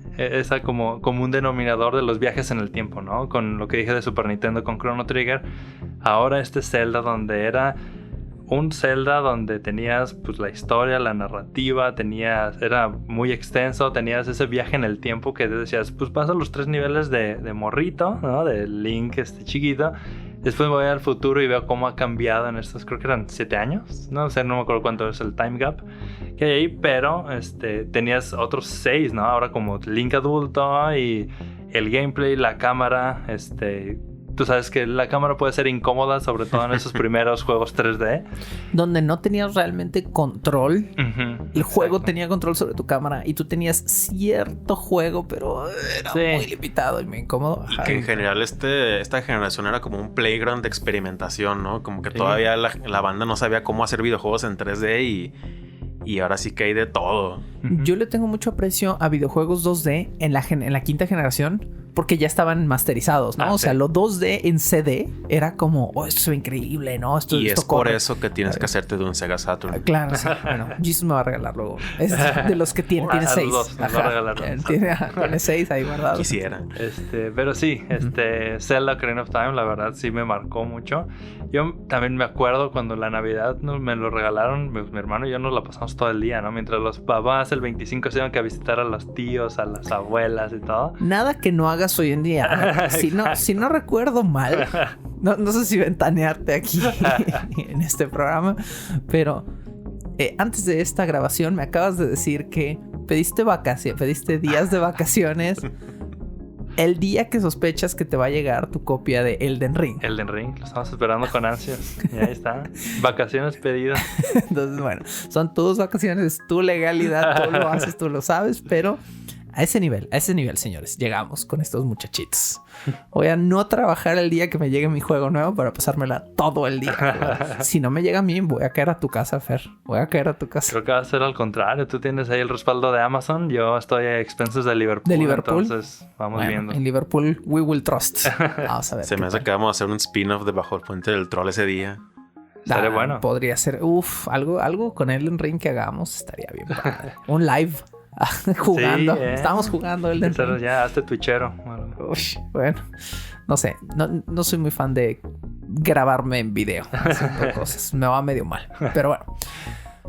como un denominador de los viajes en el tiempo, ¿no? Con lo que dije de Super Nintendo con Chrono Trigger. Ahora Zelda donde era un Zelda donde tenías pues la historia, la narrativa, era muy extenso, tenías ese viaje en el tiempo que decías, pues paso los 3 niveles de morrito, ¿no? De Link chiquito. Después voy al futuro y veo cómo ha cambiado en estos, creo que eran 7 años. No sé, no me acuerdo cuánto es el time gap que hay ahí, pero tenías otros 6, ¿no? Ahora como Link adulto y el gameplay, la cámara, tú sabes que la cámara puede ser incómoda, sobre todo en esos primeros juegos 3D. Donde no tenías realmente control. El juego Exacto. tenía control sobre tu cámara y tú tenías cierto juego, pero era muy limitado y muy incómodo. Y que en general esta generación era como un playground de experimentación, ¿no? Como que todavía la banda no sabía cómo hacer videojuegos en 3D y ahora sí que hay de todo. Yo le tengo mucho aprecio a videojuegos 2D en la quinta generación porque ya estaban masterizados, ¿no? O sea, lo 2D en CD era como, esto se ve increíble, ¿no? Esto Es por corre. eso que tienes que hacerte de un Sega Saturn. Claro, sí. Bueno, Jesus me va a regalar luego. Es de los que tiene 6. Nos va a regalar dos. Tiene 6 ahí guardados. Quisiera. Pero sí, Zelda Ocarina of Time, la verdad sí me marcó mucho. Yo también me acuerdo cuando la Navidad me lo regalaron, mi hermano y yo nos la pasamos todo el día, ¿no? Mientras los papás el 25 se iban a visitar a los tíos, a las abuelas y todo. Nada que no hagas hoy en día. Si no recuerdo mal, no sé si ventanearte aquí en este programa, pero antes de esta grabación me acabas de decir que pediste días de vacaciones el día que sospechas que te va a llegar tu copia de Elden Ring. Elden Ring, lo estamos esperando con ansias. Y ahí está. Vacaciones pedidas. Entonces, bueno, son tus vacaciones, es tu legalidad, tú lo haces, tú lo sabes, pero a ese nivel, señores, llegamos con estos muchachitos. Voy a no trabajar el día que me llegue mi juego nuevo para pasármela todo el día. Si no me llega a mí, voy a caer a tu casa, Fer. Voy a caer a tu casa. Creo que va a ser al contrario. Tú tienes ahí el respaldo de Amazon. Yo estoy a expensas de Liverpool. ¿De Liverpool? Entonces, vamos viendo. En Liverpool, we will trust. Vamos a ver. Se me hace que vamos a hacer un spin-off de Bajo el Puente del Troll ese día. Estaría bueno. Podría ser, algo con Elden Ring que hagamos estaría bien padre. Un live. Jugando. Sí, Estábamos jugando Elden Pero Ring. ya, hazte twitchero. Uy, bueno, no sé. No soy muy fan de grabarme en video haciendo cosas. Me va medio mal. Pero bueno.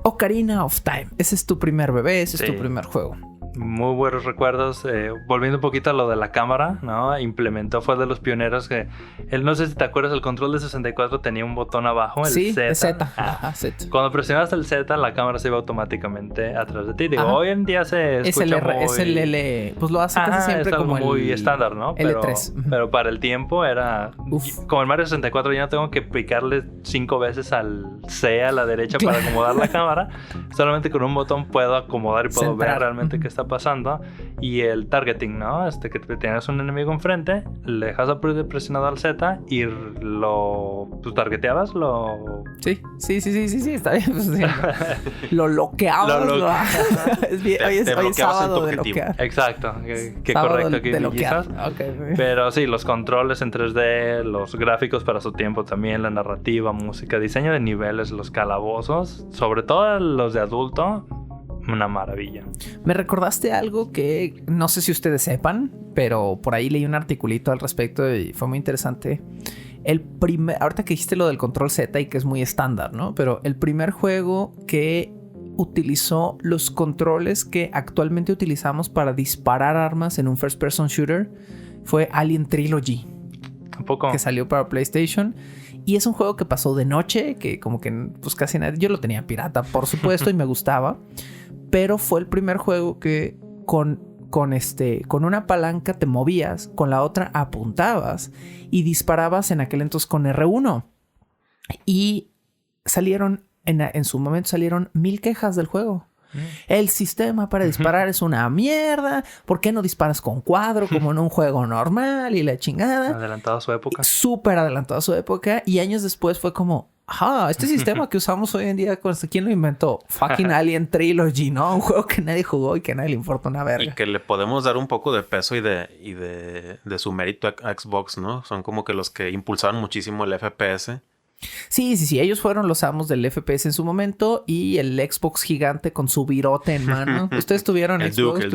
Ocarina of Time. Ese es tu primer bebé. Ese es tu primer juego. Muy buenos recuerdos. Volviendo un poquito a lo de la cámara, ¿no? Fue de los pioneros que... no sé si te acuerdas, el control de 64 tenía un botón abajo, el sí, Z. Z. Ajá, Z. Cuando presionabas el Z, la cámara se iba automáticamente atrás de ti. Digo, Ajá. hoy en día se escucha es el L... Pues lo hace casi siempre es algo como muy el... estándar, ¿no? Pero, L3. Pero para el tiempo era... Como el Mario 64 ya no tengo que picarle 5 veces al C a la derecha para acomodar la cámara. Solamente con un botón puedo acomodar y puedo ver realmente qué está pasando. Y el targeting, ¿no? Que tienes un enemigo enfrente, le dejas presionado al Z y pues targeteabas, Sí, está bien. Pues, sí. Lo loqueabas. Hoy es sábado de loquear. Exacto. Qué correcto que dices. Pero sí, los controles en 3D, los gráficos para su tiempo también, la narrativa, música, diseño de niveles, los calabozos, sobre todo los de adulto. Una maravilla. Me recordaste algo que no sé si ustedes sepan, pero por ahí leí un articulito al respecto y fue muy interesante. Ahorita que dijiste lo del control Z y que es muy estándar, ¿no? Pero el primer juego que utilizó los controles que actualmente utilizamos para disparar armas en un first person shooter fue Alien Trilogy. ¿Tampoco? Que salió para PlayStation. Y es un juego que pasó de noche, que como que pues casi nadie... Yo lo tenía pirata, por supuesto, y me gustaba. Pero fue el primer juego que con una palanca te movías, con la otra apuntabas y disparabas en aquel entonces con R1. Y salieron, en su momento salieron 1000 quejas del juego. El sistema para disparar es una mierda. ¿Por qué no disparas con cuadro como en un juego normal? Y la chingada. Adelantado a su época. Súper adelantado a su época. Y años después fue como... este sistema que usamos hoy en día, ¿quién lo inventó? Fucking Alien Trilogy, ¿no? Un juego que nadie jugó y que a nadie le importa una verga. Y que le podemos dar un poco de peso y de su mérito a Xbox, ¿no? Son como que los que impulsaron muchísimo el FPS. Sí. Ellos fueron los amos del FPS en su momento y el Xbox gigante con su virote en mano. ¿Ustedes tuvieron Xbox?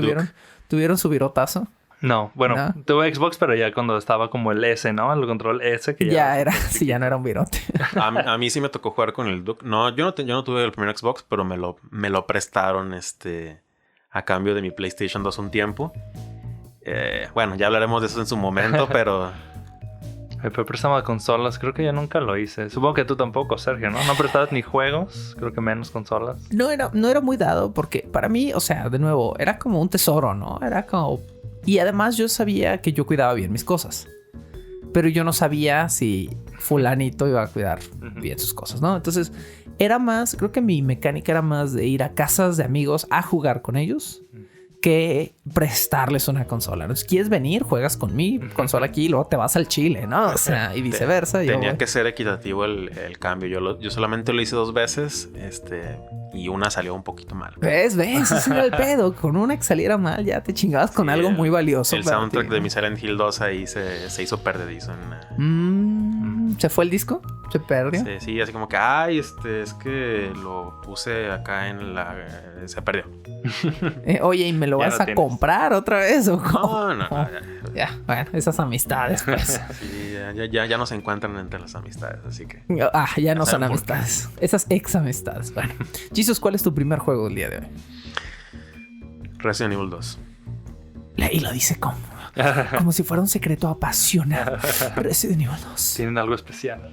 ¿Tuvieron su virotazo? No, bueno, tuve Xbox, pero ya cuando estaba como el S, ¿no? El control S que ya era, sí, ya no era un virote. A mí sí me tocó jugar con el Duke. No, yo no tuve el primer Xbox, pero me lo prestaron a cambio de mi PlayStation 2 un tiempo. Bueno, ya hablaremos de eso en su momento, pero... Pero préstamo de consolas, creo que yo nunca lo hice. Supongo que tú tampoco, Sergio, ¿no? No prestabas ni juegos, creo que menos consolas. No era muy dado porque para mí, o sea, de nuevo, era como un tesoro, ¿no? Era como... Y además yo sabía que yo cuidaba bien mis cosas. Pero yo no sabía si fulanito iba a cuidar bien sus cosas, ¿no? Entonces, era más... Creo que mi mecánica era más de ir a casas de amigos a jugar con ellos que prestarles una consola. Entonces, ¿quieres venir? Juegas con mi consola aquí y luego te vas al Chile, ¿no? O sea, y viceversa. Tenía que ser equitativo el cambio. Yo solamente lo hice 2 veces, y una salió un poquito mal. ¿Ves? Ese era el pedo. Con una que saliera mal ya te chingabas con algo muy valioso. El soundtrack de mi Silent Hill 2 ahí se hizo perdedizo. ¿Se fue el disco? ¿Se perdió? Sí, así como que, es que lo puse acá en la... se perdió. Oye, ¿y me lo vas a comprar otra vez o cómo? No. Ya, bueno, esas amistades, pues. Sí, ya no se encuentran entre las amistades, así que... Ya no son amistades. Esas ex amistades. Bueno. Jesus, ¿cuál es tu primer juego del día de hoy? Resident Evil 2. Y lo dice como si fuera un secreto apasionado. Resident Evil 2. Tienen algo especial.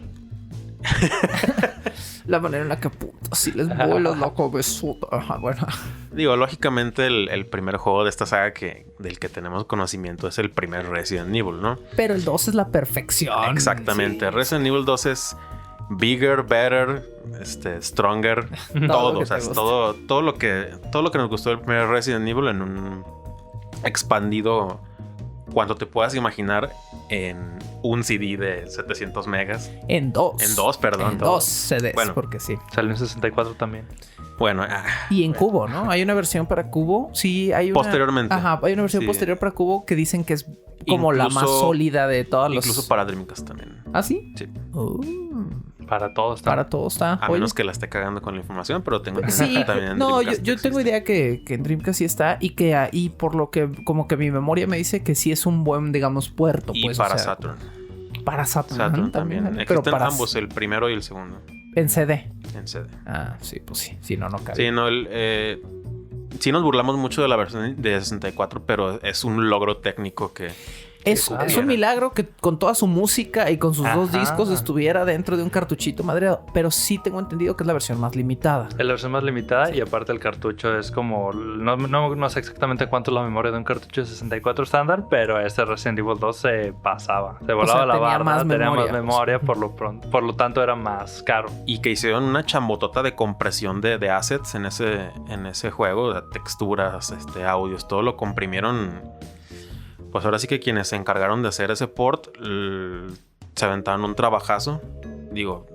La manera en la que puta, si les vuelas la cabezota. Bueno. Digo, lógicamente el primer juego de esta saga del que tenemos conocimiento es el primer Resident Evil, ¿no? Pero el 2 es la perfección. Exactamente. Sí. Resident Evil 2 es bigger, better, stronger, todo. O sea, es todo lo que nos gustó del primer Resident Evil en un expandido cuanto te puedas imaginar en un CD de 700 megas. En dos, perdón. En 2 CDs, bueno, porque sí. Salió en 64 también. Bueno. Y en Cubo, ¿no? Hay una versión para Cubo. Sí, hay una... Posteriormente. Ajá, hay una versión posterior para Cubo que dicen que es como la más sólida de todas las... Incluso para Dreamcast también. ¿Ah, sí? Sí. Para todos está. Para todo está. A menos que la esté cagando con la información, pero tengo Sí, que también en no, Dreamcast yo tengo existe. idea que en Dreamcast sí está y que ahí por lo que como que mi memoria me dice que sí es un buen, digamos, puerto. Y pues, para o sea, Saturn. Para Saturn, Saturn también. también. Pero Existen para ambos, el primero y el segundo, en CD. en CD. Ah, sí, pues sí. Si no, no cabe. Sí, no, sí nos burlamos mucho de la versión de 64, pero es un logro técnico que... Es un supiera. milagro que con toda su música y con sus dos Ajá. discos estuviera dentro de un cartuchito madreado. Pero sí tengo entendido que es la versión más limitada. Es la versión más limitada y aparte el cartucho es como... No sé exactamente cuánto es la memoria de un cartucho de 64 estándar, pero este Resident Evil 2 se pasaba. Se volaba sea, la tenía barra, más tenía memoria, más memoria, por lo tanto era más caro. Y que hicieron una chambotota de compresión de assets en ese juego, de texturas, audios, todo lo comprimieron. Pues ahora sí que quienes se encargaron de hacer ese port se aventaron un trabajazo. Digo,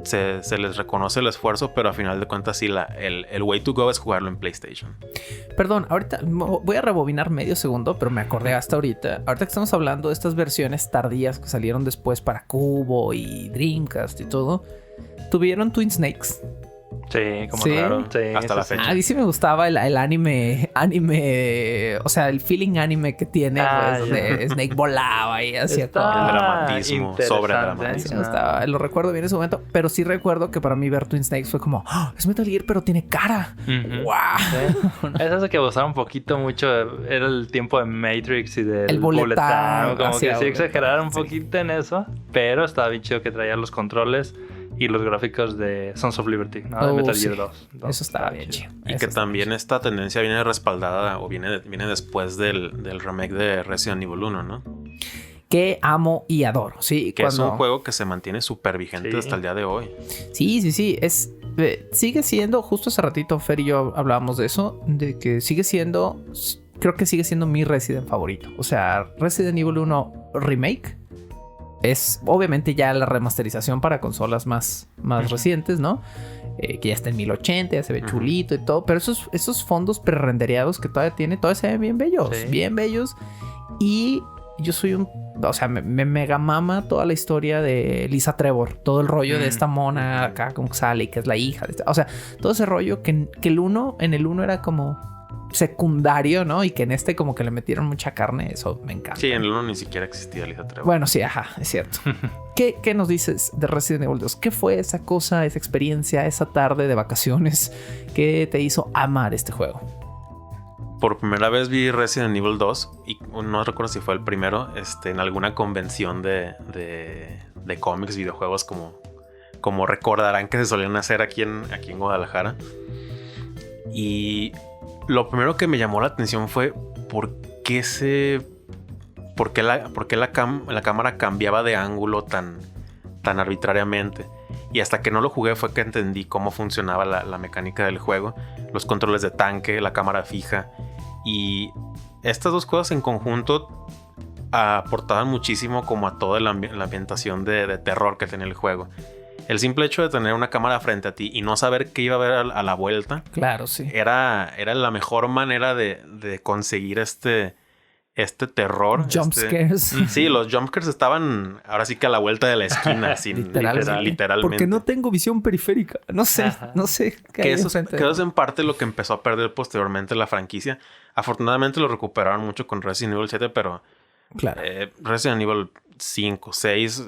se les reconoce el esfuerzo, pero a final de cuentas sí, el way to go es jugarlo en PlayStation. Perdón, ahorita voy a rebobinar medio segundo, pero me acordé hasta ahorita. Ahorita que estamos hablando de estas versiones tardías que salieron después para Cubo y Dreamcast y todo, ¿tuvieron Twin Snakes? Sí, como Sí. claro. Sí, Hasta la fecha. A mí sí me gustaba el anime, o sea, el feeling anime que tiene, Ah, pues, ya. de Snake volaba y hacía Está cosas. El dramatismo, interesante, sobre Sí, dramatismo. me gustaba, lo recuerdo bien en ese momento, pero sí recuerdo que para mí ver Twin Snakes fue como, ¡oh! Es Metal Gear, pero tiene cara. Ujú. ¡Wow! Sí. Eso es que usaba un poquito mucho. Era el tiempo de Matrix y del El bullet bullet time, time. Como hacía que sí bullet exageraron un time, poquito en eso. Pero estaba bien chido que traía los controles y los gráficos de Sons of Liberty, ¿no? De Metal Gear 2. Eso estaba bien chido. Y Eso que estaba también chido. esta tendencia viene respaldada o viene después del remake de Resident Evil 1, ¿no? Que amo y adoro, sí. Que es un juego que se mantiene súper vigente Sí. hasta el día de hoy. Sí. Sigue siendo, justo hace ratito Fer y yo hablábamos de eso, de que creo que sigue siendo mi Resident favorito. O sea, Resident Evil 1 Remake es obviamente ya la remasterización para consolas más recientes, ¿no? Que ya está en 1080, ya se ve chulito y todo. Pero esos fondos prerendereados que todavía tiene, todavía se ven bien bellos. Sí. Bien bellos. Y yo soy o sea, me mega mama toda la historia de Lisa Trevor. Todo el rollo de esta mona acá con Sally, que es la hija. O sea, todo ese rollo que en el 1 era como secundario, ¿no? Y que en este como que le metieron mucha carne. Eso me encanta. Sí, en el 1 ni siquiera existía Lisa Trevor. Bueno, sí, ajá, es cierto. ¿Qué nos dices de Resident Evil 2? ¿Qué fue esa cosa, esa experiencia, esa tarde de vacaciones que te hizo amar este juego? Por primera vez vi Resident Evil 2 y no recuerdo si fue el primero, en alguna convención de cómics, videojuegos, como recordarán que se solían hacer aquí en Guadalajara. Y lo primero que me llamó la atención fue por qué la cámara cambiaba de ángulo tan arbitrariamente. Y hasta que no lo jugué fue que entendí cómo funcionaba la mecánica del juego. Los controles de tanque, la cámara fija. Y estas dos cosas en conjunto aportaban muchísimo como a toda la ambientación de terror que tenía el juego. El simple hecho de tener una cámara frente a ti y no saber qué iba a ver a la vuelta. Claro, sí. Era la mejor manera de conseguir este terror. Jump scares. Sí, los jumpscares estaban ahora sí que a la vuelta de la esquina. Literalmente. Porque no tengo visión periférica. No sé. Que eso es en parte lo que empezó a perder posteriormente la franquicia. Afortunadamente lo recuperaron mucho con Resident Evil 7, pero claro. Resident Evil 5, 6,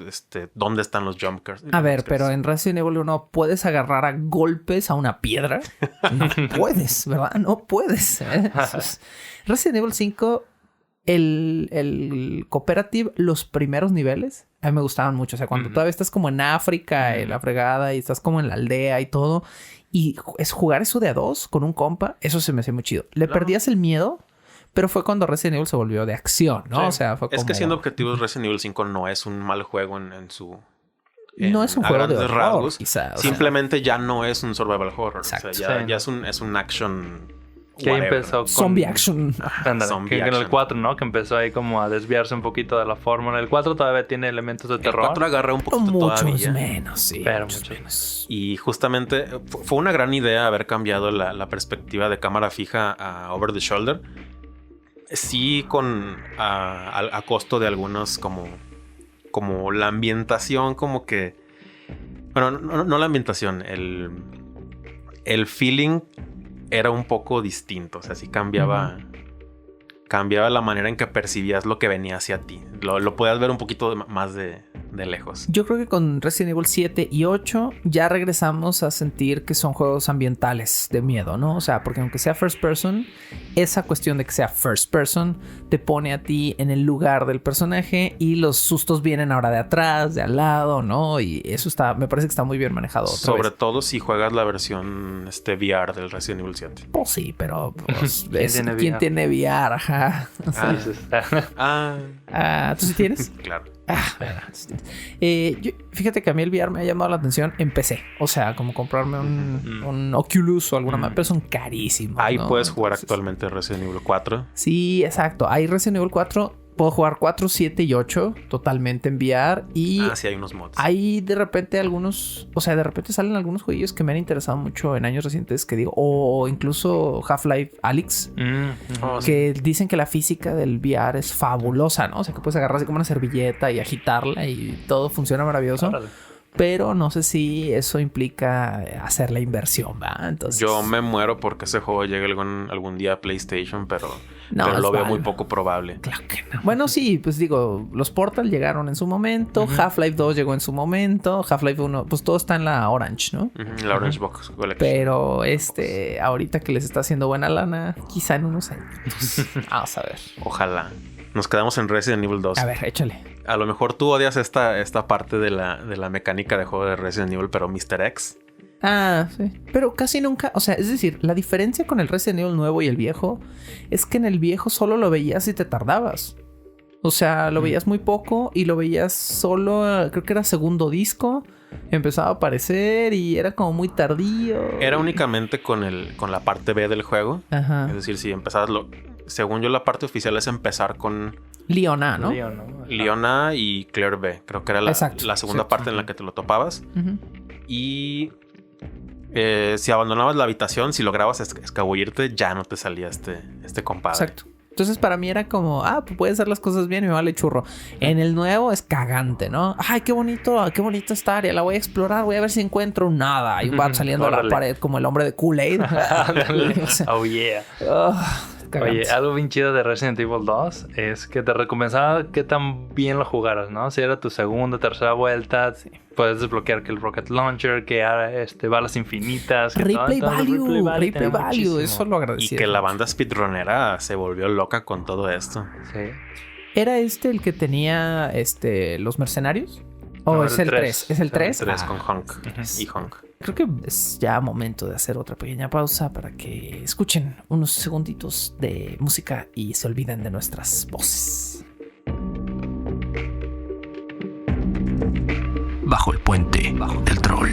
¿dónde están los jumpscares? A ver, pero en Resident Evil 1 puedes agarrar a golpes a una piedra. No puedes, ¿verdad? No puedes. Resident Evil 5, el cooperative, los primeros niveles, a mí me gustaban mucho. O sea, cuando todavía estás como en África, en la fregada, y estás como en la aldea y todo, y es jugar eso de a dos con un compa, eso se me hacía muy chido. Le perdías el miedo, pero fue cuando Resident Evil se volvió de acción, ¿no? Sí. O sea, fue como... Es que siendo objetivos, Resident Evil 5 no es un mal juego en su... no es un juego de horror, rasgos. quizá. Simplemente ya no es un survival horror. Exacto. O sea, ya es un action... Que whatever. empezó con... Zombie action. Ándale, Zombie que en action. el 4, ¿no? Que empezó ahí como a desviarse un poquito de la fórmula. El 4 todavía tiene elementos de El terror. 4 agarra un poquito Muchos todavía. menos, sí. Pero muchos muchos menos. Y justamente fue una gran idea haber cambiado la perspectiva de cámara fija a over the shoulder. Sí, a costo de algunos como la ambientación, como que Bueno, no la ambientación, el feeling era un poco distinto. O sea, sí cambiaba la manera en que percibías lo que venía hacia ti. Lo podías ver un poquito más de lejos. Yo creo que con Resident Evil 7 y 8 ya regresamos a sentir que son juegos ambientales de miedo, ¿no? O sea, porque aunque sea first person, esa cuestión de que sea first person te pone a ti en el lugar del personaje y los sustos vienen ahora de atrás, de al lado, ¿no? Y eso me parece que está muy bien manejado. Sobre todo si juegas la versión VR del Resident Evil 7. Pues sí, pero pues, ¿quién tiene VR? Ajá. O sea, ¿tú sí tienes? Claro. Fíjate que a mí el VR me ha llamado la atención en PC. O sea, como comprarme un Oculus o alguna más, pero son carísimos. Ahí ¿no? puedes jugar actualmente Resident Evil 4. Sí, exacto. Hay Resident Evil 4. Puedo jugar 4, 7 y 8 totalmente en VR. Y sí, hay unos mods. hay de repente algunos... O sea, de repente salen algunos juegos que me han interesado mucho en años recientes que digo... O incluso Half-Life Alyx. Que dicen que la física del VR es fabulosa, ¿no? O sea, que puedes agarrar así como una servilleta y agitarla y todo funciona maravilloso. Órale. Pero no sé si eso implica hacer la inversión, ¿va? Entonces... Yo me muero porque ese juego llegue algún día a PlayStation, pero lo veo muy poco probable. Claro que no. Bueno, sí, pues digo, los Portal llegaron en su momento, Half-Life 2 llegó en su momento, Half-Life 1, pues todo está en la Orange, ¿no? La Orange Box Collection. Pero ahorita que les está haciendo buena lana, quizá en unos años. Vamos a ver. Ojalá. Nos quedamos en Resident Evil 2. A ver, échale. A lo mejor tú odias esta parte de la mecánica de juego de Resident Evil, pero Mr. X. Sí. Pero casi nunca... O sea, es decir, la diferencia con el Resident Evil nuevo y el viejo es que en el viejo solo lo veías y te tardabas. O sea, lo veías muy poco y lo veías solo... Creo que era segundo disco. Empezaba a aparecer y era como muy tardío. Era únicamente con la parte B del juego. Ajá. Es decir, si empezabas... Según yo, la parte oficial es empezar con... Leon A, ¿no? Leon A y Claire B. Creo que era la segunda parte en la que te lo topabas. Y si abandonabas la habitación, si lograbas escabullirte, ya no te salía este compadre. Exacto. Entonces para mí era como, pues puedes hacer las cosas bien y me vale churro. En el nuevo es cagante, ¿no? Ay, qué bonito esta área. La voy a explorar, voy a ver si encuentro nada. Hay un vato saliendo a la pared como el hombre de Kool-Aid. O sea, oh yeah. Oye, algo bien chido de Resident Evil 2 es que te recompensaba que tan bien lo jugaras, ¿no? Si era tu segunda, tercera vuelta, puedes desbloquear que el Rocket Launcher, que balas infinitas. Que replay value, eso lo agradecí. Y que la banda speedrunera se volvió loca con todo esto. Sí. ¿Era el que tenía los mercenarios? ¿O es el 3? ¿Es el 3? El 3 con Hunk y Hunk. Creo que es ya momento de hacer otra pequeña pausa para que escuchen unos segunditos de música y se olviden de nuestras voces. Bajo el puente del troll.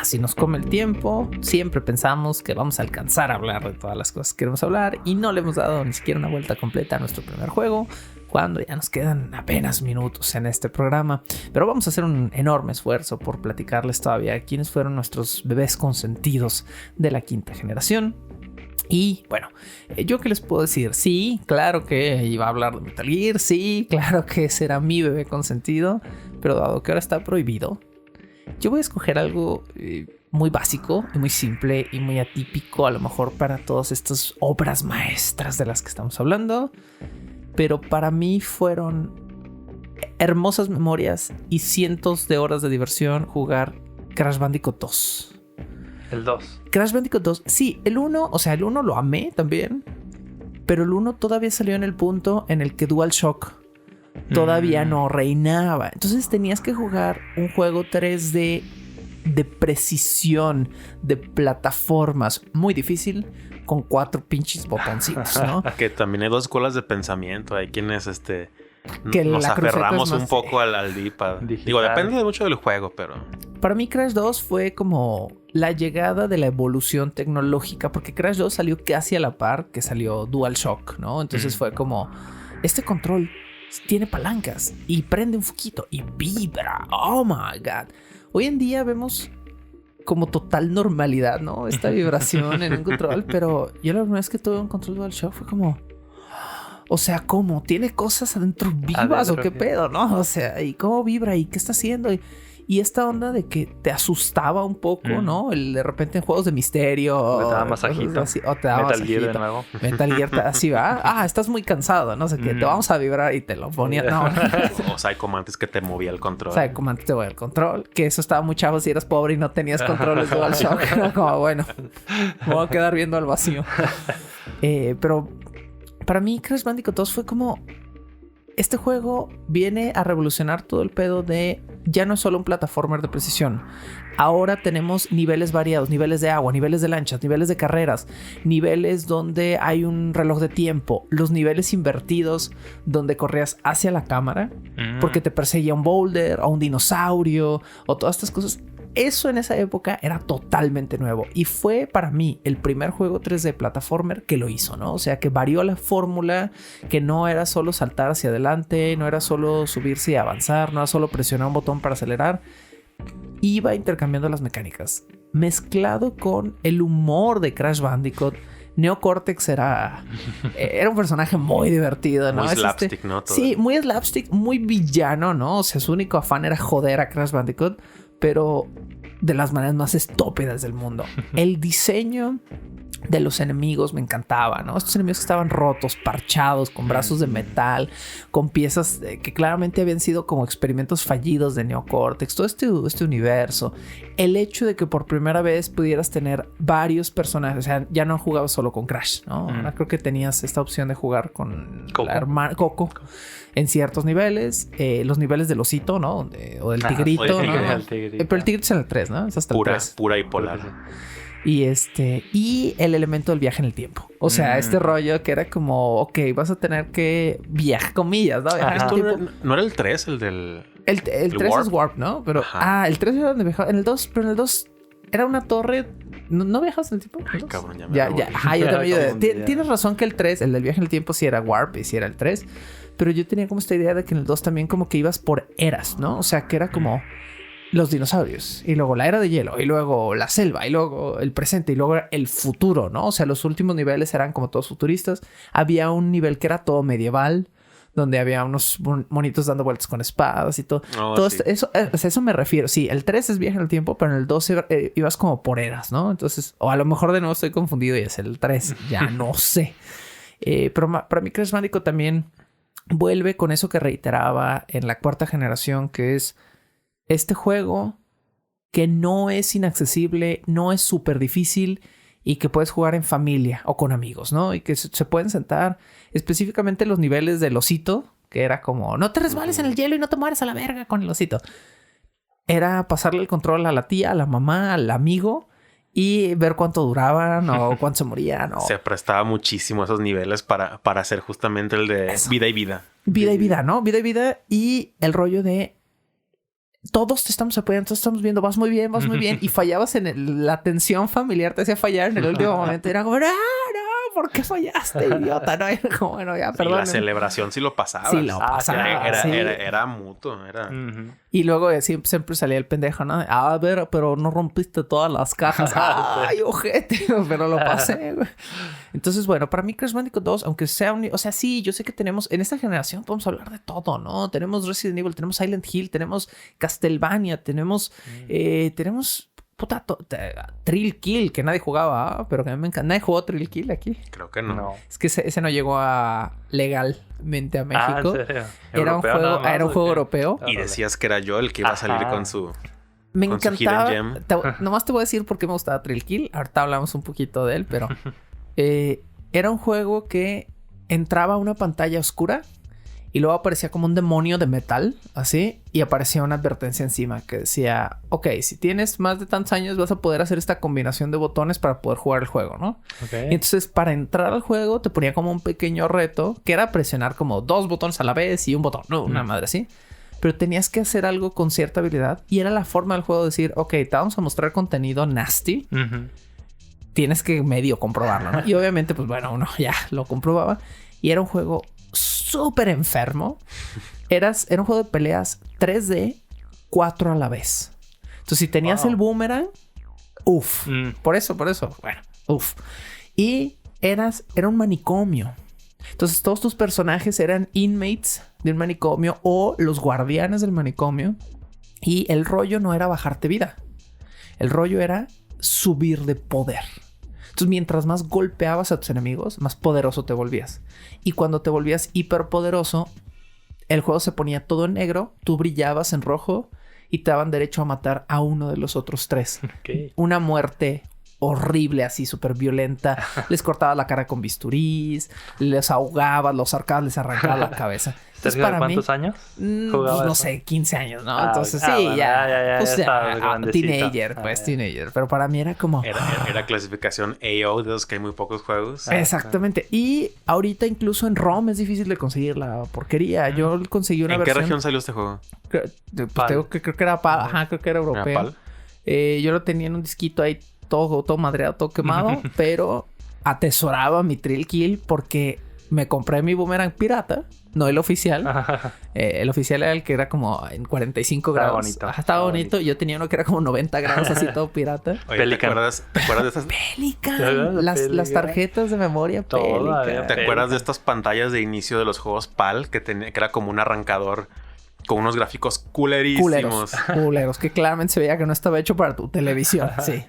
Si nos come el tiempo, siempre pensamos que vamos a alcanzar a hablar de todas las cosas que queremos hablar y no le hemos dado ni siquiera una vuelta completa a nuestro primer juego, cuando ya nos quedan apenas minutos en este programa. Pero vamos a hacer un enorme esfuerzo por platicarles todavía quiénes fueron nuestros bebés consentidos de la quinta generación. Y bueno, ¿yo qué les puedo decir? Sí, claro que iba a hablar de Metal Gear, sí, claro que ese era mi bebé consentido, pero dado que ahora está prohibido, yo voy a escoger algo muy básico y muy simple y muy atípico a lo mejor para todas estas obras maestras de las que estamos hablando, pero para mí fueron hermosas memorias y cientos de horas de diversión jugar Crash Bandicoot 2. El 2. Crash Bandicoot 2, sí, el 1, o sea, el 1 lo amé también, pero el 1 todavía salió en el punto en el que DualShock todavía no reinaba. Entonces tenías que jugar un juego 3D de precisión, de plataformas, muy difícil, con 4 pinches botoncitos, ¿no? Que también hay 2 escuelas de pensamiento. Hay quienes que nos la cruceta aferramos es más un poco al D-pad. Digital. Digo, depende mucho del juego, pero... Para mí Crash 2 fue como la llegada de la evolución tecnológica, porque Crash 2 salió casi a la par que salió DualShock, ¿no? Entonces fue como, este control tiene palancas y prende un foquito y vibra. Oh my God. Hoy en día vemos como total normalidad, ¿no? Esta vibración en un control, pero yo la primera vez que tuve un control DualShock fue como... O sea, ¿cómo? ¿Tiene cosas adentro vivas o qué pedo, no? O sea, ¿y cómo vibra? ¿Y qué está haciendo? Y esta onda de que te asustaba un poco, ¿no? De repente en juegos de misterio. O te daba masajito. Así, o te daba Metal Gear masajito. de nuevo. Metal Gear así va. Ah, estás muy cansado, no sé qué. Te vamos a vibrar y te lo ponía. No. O Psycho Mantis que te movía el control. O sea, como antes te voy al control. Que eso estaba muy chavo si eras pobre y no tenías controles de DualShock. Era como, bueno, me voy a quedar viendo al vacío. Pero para mí Crash Bandicoot 2 fue como... Este juego viene a revolucionar todo el pedo de... Ya no es solo un plataformer de precisión. Ahora tenemos niveles variados. Niveles de agua, niveles de lanchas, niveles de carreras. Niveles donde hay un reloj de tiempo. Los niveles invertidos donde corrías hacia la cámara. Porque te perseguía un boulder o un dinosaurio. O todas estas cosas. Eso en esa época era totalmente nuevo. Y fue para mí el primer juego 3D plataformer que lo hizo, ¿no? O sea, que varió la fórmula, que no era solo saltar hacia adelante, no era solo subirse y avanzar, no era solo presionar un botón para acelerar. Iba intercambiando las mecánicas, mezclado con el humor de Crash Bandicoot. Neo Cortex era un personaje muy divertido, ¿no? Muy slapstick, ¿no? Todo. Sí, muy slapstick, muy villano, ¿no? O sea, su único afán era joder a Crash Bandicoot, pero de las maneras más estúpidas del mundo. El diseño de los enemigos me encantaba, ¿no? Estos enemigos que estaban rotos, parchados, con brazos de metal, con piezas que claramente habían sido como experimentos fallidos de Neo Cortex, todo este universo. El hecho de que por primera vez pudieras tener varios personajes, o sea, ya no jugabas solo con Crash, ¿no? Ahora creo que tenías esta opción de jugar con la hermana Coco en ciertos niveles, los niveles del osito, ¿no? O del tigrito, ¿no? El tigrito. Pero el tigrito es en el 3, ¿no? Es hasta el 3. Pura y polar. Y y el elemento del viaje en el tiempo. O sea, este rollo que era como, ok, vas a tener que viajar, comillas, ¿no? Viajar en el tiempo. ¿No era el 3 el del...? El 3 Warp? es Warp, ¿no? Pero, el 3 era donde viajaba. En el 2, pero en el 2 era una torre. ¿No viajas en el tiempo? Ay, cabrón, ya me Ya. voy. Ajá, yo también. Tienes razón que el 3, el del viaje en el tiempo, sí era Warp y sí era el 3. Pero yo tenía como esta idea de que en el 2 también como que ibas por eras, ¿no? O sea, que era como... los dinosaurios, y luego la era de hielo, y luego la selva, y luego el presente, y luego el futuro, ¿no? O sea, los últimos niveles eran como todos futuristas. Había un nivel que era todo medieval, donde había unos monitos dando vueltas con espadas y todo. Todo sí. Eso me refiero. Sí, el 3 es viaje en el tiempo, pero en el 2 ibas como por eras, ¿no? Entonces, o a lo mejor de nuevo estoy confundido y es el 3, ya no sé. Pero para mí Crash Bandicoot también vuelve con eso que reiteraba en la 4ª generación, que es este juego que no es inaccesible, no es súper difícil y que puedes jugar en familia o con amigos, ¿no? Y que se pueden sentar específicamente los niveles del osito, que era como, no te resbales en el hielo y no te mueres a la verga con el osito. Era pasarle el control a la tía, a la mamá, al amigo y ver cuánto duraban o cuánto se morían. Se prestaba muchísimo esos niveles para hacer justamente el de eso. Vida y vida. Vida y vida, ¿no? Vida y vida y el rollo de... todos te estamos apoyando, todos estamos viendo, vas muy bien. Y fallabas en la tensión familiar, te hacía fallar en el último momento. Era como, no, ¿por qué fallaste, idiota? No, era como, bueno, ya, perdón. Y la celebración sí lo pasaba. Sí lo pasaba. Era mutuo. Era... Y luego siempre salía el pendejo, ¿no? A ver, pero no rompiste todas las cajas. Ay, ojete, pero lo pasé, güey. Entonces, bueno, para mí Crash Bandicoot 2, aunque sea o sea, sí, yo sé que tenemos... En esta generación podemos hablar de todo, ¿no? Tenemos Resident Evil, tenemos Silent Hill, tenemos Castlevania, tenemos... Puta, Thrill Kill, que nadie jugaba, pero que a mí me encanta. ¿Nadie jugó Thrill Kill aquí? Creo que no. Es que ese no llegó legalmente a México. ¿En serio? Era un juego europeo. Y decías que era yo el que iba a salir con su... Me con su encantaba. Hidden Gem. Nomás te voy a decir por qué me gustaba Thrill Kill. Ahorita hablamos un poquito de él, pero... era un juego que entraba a una pantalla oscura Y luego aparecía como un demonio de metal, así. Y aparecía una advertencia encima que decía... Ok, si tienes más de tantos años vas a poder hacer esta combinación de botones para poder jugar el juego, ¿no? Okay. Y entonces para entrar al juego te ponía como un pequeño reto. Que era presionar como 2 botones a la vez y un botón. No, una madre así. Pero tenías que hacer algo con cierta habilidad. Y era la forma del juego de decir... Ok, te vamos a mostrar contenido nasty. Tienes que medio comprobarlo, ¿no? Y obviamente, pues bueno, uno ya lo comprobaba. Y era un juego... súper enfermo. Era un juego de peleas 3D, 4 a la vez. Entonces, si tenías el boomerang, uff. Por eso. Bueno, uff. Y era un manicomio. Entonces, todos tus personajes eran inmates de un manicomio o los guardianes del manicomio. Y el rollo no era bajarte vida. El rollo era subir de poder. Entonces, mientras más golpeabas a tus enemigos, más poderoso te volvías. Y cuando te volvías hiperpoderoso, el juego se ponía todo en negro, tú brillabas en rojo y te daban derecho a matar a uno de los otros 3. Okay. Una muerte horrible, así súper violenta. Les cortabas la cara con bisturís, les ahogabas, los arcabas, les arrancabas la cabeza. Entonces, para ¿cuántos años? Pues no sé, 15 años, ¿no? Entonces bueno, ya pues, teenager, teenager. Pero para mí era como... Era clasificación AO, de los que hay muy pocos juegos. Exactamente. Y ahorita incluso en ROM es difícil de conseguir la porquería. Yo conseguí una versión... ¿En qué región salió este juego? Creo que era PAL. Ajá, creo que era europeo. Yo lo tenía en un disquito ahí todo madreado, todo quemado. Pero atesoraba mi Thrill Kill porque me compré mi boomerang pirata. No el oficial. El oficial era el que era como en 45 grados. Bonito. Estaba bonito. Yo tenía uno que era como 90 grados, así todo pirata. Oye, ¿te acuerdas de esas? Pelican. Las tarjetas de memoria Pelican. ¿Te acuerdas de estas pantallas de inicio de los juegos PAL? Que era como un arrancador con unos gráficos culerísimos. Culeros. Que claramente se veía que no estaba hecho para tu televisión. Sí.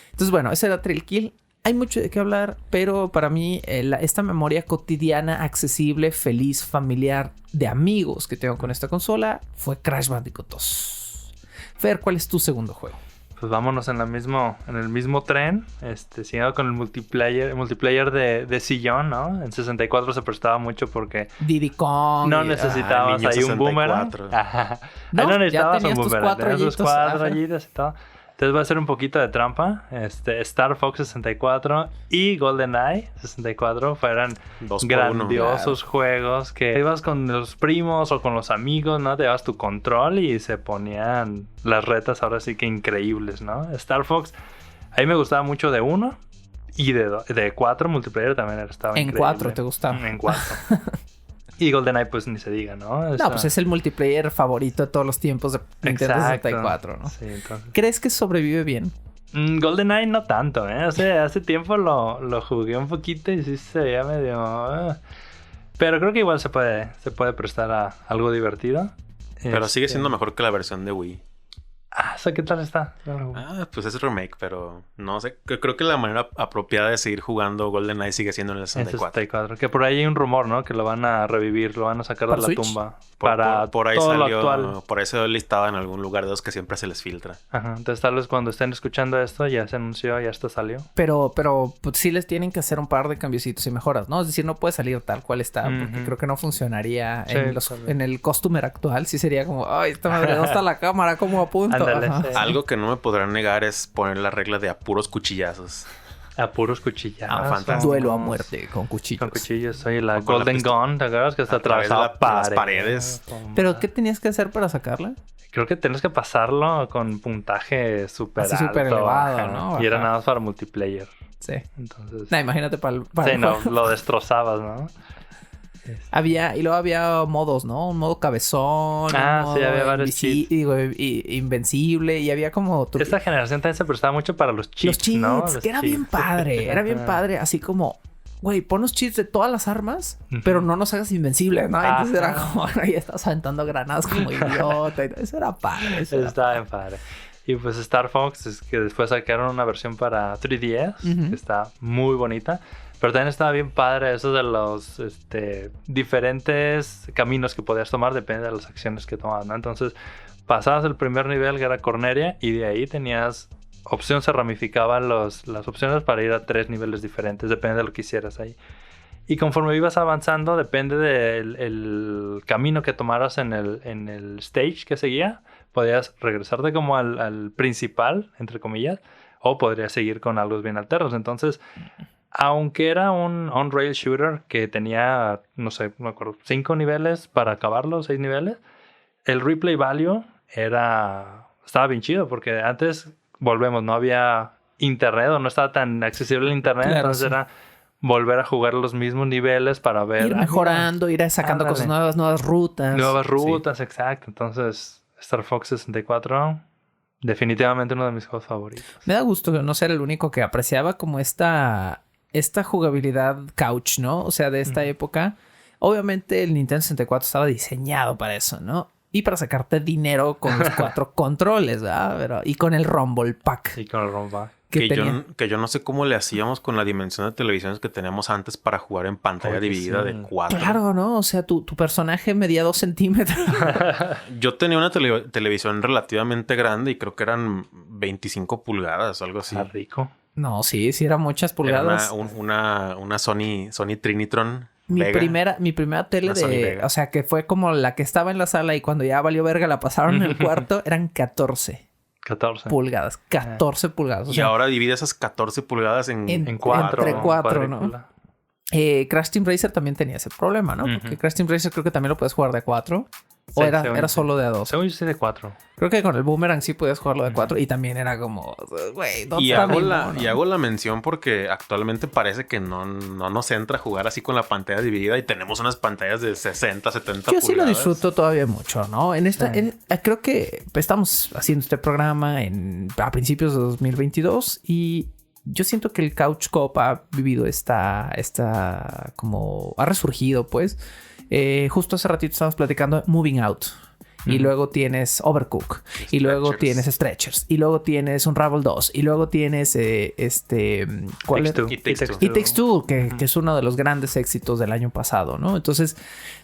Entonces, bueno, ese era Thrill Kill. Hay mucho de qué hablar, pero para mí esta memoria cotidiana, accesible, feliz, familiar, de amigos que tengo con esta consola fue Crash Bandicoot 2. Fer, ¿cuál es tu segundo juego? Pues vámonos en el mismo tren, siguiendo con el multiplayer de sillón, ¿no? En 64 se prestaba mucho porque Diddy Kong. No necesitabas ahí un boomerang. No necesitabas un boomerang. Tenías tus 4 rayitas y todo. Entonces voy a hacer un poquito de trampa. Star Fox 64 y GoldenEye 64 fueran grandiosos juegos que ibas con los primos o con los amigos, ¿no? Te llevas tu control y se ponían las retas ahora sí que increíbles, ¿no? Star Fox, a mí me gustaba mucho de 1 y de 4 multiplayer también estaba increíble. En 4 te gustaba. En 4. Y GoldenEye, pues ni se diga, ¿no? No, pues es el multiplayer favorito de todos los tiempos de Nintendo 64, ¿no? Sí, entonces... ¿Crees que sobrevive bien? GoldenEye no tanto, ¿eh? O sea, hace tiempo lo jugué un poquito y sí se veía medio... Pero creo que igual se puede prestar a algo divertido. Pero sigue siendo mejor que la versión de Wii. O sea, ¿qué tal está? Pues es remake, pero no sé. Creo que la manera apropiada de seguir jugando GoldenEye sigue siendo en el 64. Que por ahí hay un rumor, ¿no? Que lo van a revivir, lo van a sacar de la Switch? tumba. Por ahí todo salió, lo actual. Por ahí se listaba en algún lugar de los que siempre se les filtra. Ajá. Entonces tal vez cuando estén escuchando esto ya se anunció, ya esto salió. Pero pues, sí les tienen que hacer un par de cambiecitos y mejoras, ¿no? Es decir, no puede salir tal cual está, porque creo que no funcionaría en el costumer actual. Sí sería como, ay, esta madre, ¿dónde está la cámara? ¿Cómo apunto? Ándale, sí. Algo que no me podrán negar es poner la regla de apuros cuchillazos. A puros cuchillazos. Fantástico. Duelo a muerte con cuchillos. Con cuchillos. Oye, la Golden Gun, ¿te acuerdas? Que está atravesada las paredes. ¿Pero qué tenías que hacer para sacarla? Creo que tienes que pasarlo con puntaje súper alto. Súper elevado, ¿no? Y era nada más para multiplayer. Sí. Entonces... imagínate para sí, no, lo destrozabas, ¿no? Y luego había modos, ¿no? Un modo cabezón. Sí, había varios cheats. Invencible. Y había como... Esta generación también se prestaba mucho para los cheats, los cheats, ¿no? Que era bien padre. Era bien padre. Así como... Güey, pon los cheats de todas las armas, pero no nos hagas invencibles, ¿no? Entonces era como... Ahí estás aventando granadas como idiota. Eso era padre. Estaba bien padre. Y pues Star Fox, es que después sacaron una versión para 3DS, que está muy bonita. Pero también estaba bien padre eso de los diferentes caminos que podías tomar, depende de las acciones que tomabas, ¿no? Entonces, pasabas el primer nivel, que era Corneria, y de ahí tenías opción, se ramificaban las opciones para ir a 3 niveles diferentes, depende de lo que hicieras ahí. Y conforme ibas avanzando, depende del el camino que tomaras en el stage que seguía, podías regresarte como al principal, entre comillas, o podrías seguir con algo bien alternos. Entonces, aunque era un on-rail shooter que tenía, no sé, no me acuerdo, 5 niveles para acabarlo, 6 niveles, el replay value estaba bien chido, porque antes, volvemos, no había internet o no estaba tan accesible el internet, Claro, entonces era volver a jugar los mismos niveles para ver... Ir mejorando, ir sacando cosas nuevas, nuevas rutas. Nuevas rutas, exacto. Entonces, Star Fox 64, definitivamente uno de mis juegos favoritos. Me da gusto no ser el único que apreciaba como esta jugabilidad couch, ¿no? O sea, de esta época. Obviamente el Nintendo 64 estaba diseñado para eso, ¿no? Y para sacarte dinero con los 4 controles, ¿verdad? Y con el Rumble Pack. Y con el Rumble Pack. Que yo no sé cómo le hacíamos con la dimensión de televisiones que teníamos antes para jugar en pantalla dividida de 4. Claro, ¿no? O sea, tu personaje medía 2 centímetros. Yo tenía una televisión relativamente grande y creo que eran 25 pulgadas o algo así. Está rico. No, sí eran muchas pulgadas. Era una Sony Trinitron. Mi primera tele o sea, que fue como la que estaba en la sala y cuando ya valió verga la pasaron en el cuarto, eran 14 pulgadas. 14 pulgadas. O y sea, ahora divide esas 14 pulgadas en 4. Entre 4, ¿no? Crash Team Racer también tenía ese problema, ¿no? Porque Crash Team Racer creo que también lo puedes jugar de 4. ¿O era solo de 2? Según yo sí de 4. Creo que con el Boomerang sí podías jugarlo de 4 y también era como... Güey, y hago la mención porque actualmente parece que no nos entra a jugar así con la pantalla dividida y tenemos unas pantallas de 60, 70 Yo pulgadas. sí lo disfruto todavía mucho, ¿no? Creo que estamos haciendo este programa a principios de 2022 y... Yo siento que el Couch Co-op ha vivido como... Ha resurgido, pues. Justo hace ratito estábamos platicando de Moving Out. Y luego tienes Overcooked. Y luego tienes Stretchers. Y luego tienes Unravel 2. Y luego tienes ¿cuál era? It Takes Two, que es uno de los grandes éxitos del año pasado, ¿no? Entonces,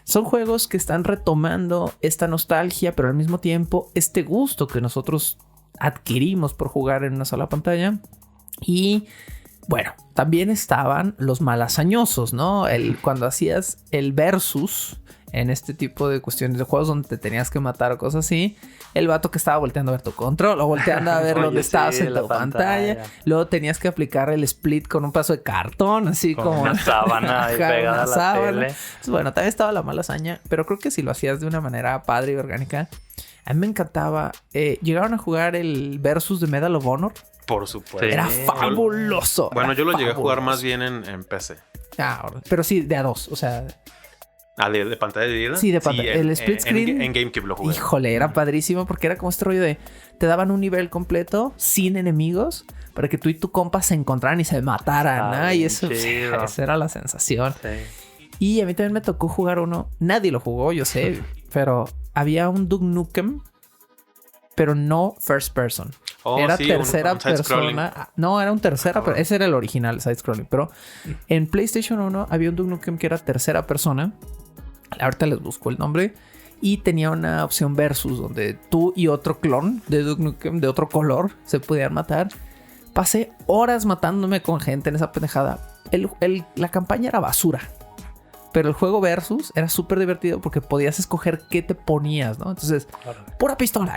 son juegos que están retomando esta nostalgia, pero al mismo tiempo este gusto que nosotros adquirimos por jugar en una sola pantalla. Y bueno, también estaban los malasañosos, ¿no? Cuando hacías el versus en este tipo de cuestiones de juegos donde te tenías que matar o cosas así, el vato que estaba volteando a ver tu control o volteando a ver dónde estabas en tu pantalla. Luego tenías que aplicar el split con un pedazo de cartón, así como una sábana ahí pegada a la tele. Entonces, bueno, también estaba la mala hazaña, pero creo que si lo hacías de una manera padre y orgánica, a mí me encantaba. ¿Llegaron a jugar el versus de Medal of Honor? Por supuesto. Era fabuloso. Bueno, yo lo llegué a jugar más bien en PC. Pero sí, de a 2, o sea... ¿De pantalla dividida? Sí, de pantalla. El split screen... En GameCube lo jugué. Híjole, era padrísimo porque era como este rollo de... Te daban un nivel completo, sin enemigos, para que tú y tu compa se encontraran y se mataran, ¿no? Y esa era la sensación. Sí. Y a mí también me tocó jugar uno... Nadie lo jugó, yo sé, pero había un Duke Nukem, pero no first person. Era tercera persona. No, era un tercera persona. Ese era el original, side-scrolling. Pero en PlayStation 1 había un Duke Nukem que era tercera persona. Ahorita les busco el nombre. Y tenía una opción versus donde tú y otro clon de Duke Nukem de otro color se podían matar. Pasé horas matándome con gente en esa pendejada. La campaña era basura. Pero el juego versus era súper divertido porque podías escoger qué te ponías, ¿no? Entonces, pura pistola,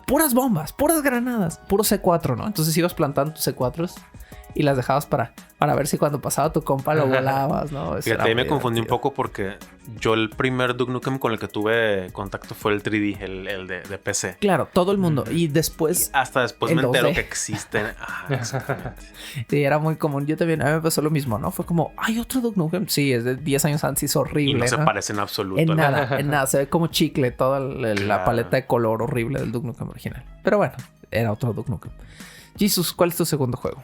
puras bombas, puras granadas, puro C4, ¿no? Entonces ibas plantando tus C4s y las dejabas para ver si cuando pasaba tu compa lo volabas, ¿no? Fíjate, ahí me confundí un poco porque yo el primer Duke Nukem con el que tuve contacto fue el 3D, el de PC. Claro, todo el mundo. Y después... Hasta después me entero que existen. Exactamente. Sí, era muy común. Yo también, a mí me pasó lo mismo, ¿no? Fue como, hay otro Duke Nukem. Sí, es de 10 años antes, es horrible. Y no se parece en absoluto. En nada. Se ve como chicle toda la paleta de color horrible del Duke Nukem original. Pero bueno, era otro Duke Nukem. Jesus, ¿cuál es tu segundo juego?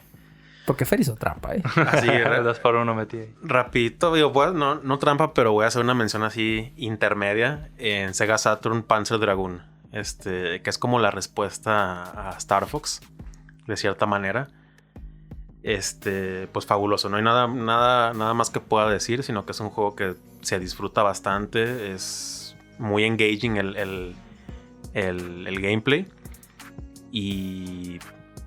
Porque Fer hizo trampa, ¿eh? Así, 2x1 metí ahí. Rapidito, digo, no trampa, pero voy a hacer una mención así intermedia en Sega Saturn Panzer Dragoon. Que es como la respuesta a Star Fox, de cierta manera. Pues fabuloso. No hay nada más que pueda decir, sino que es un juego que se disfruta bastante. Es muy engaging el gameplay. Y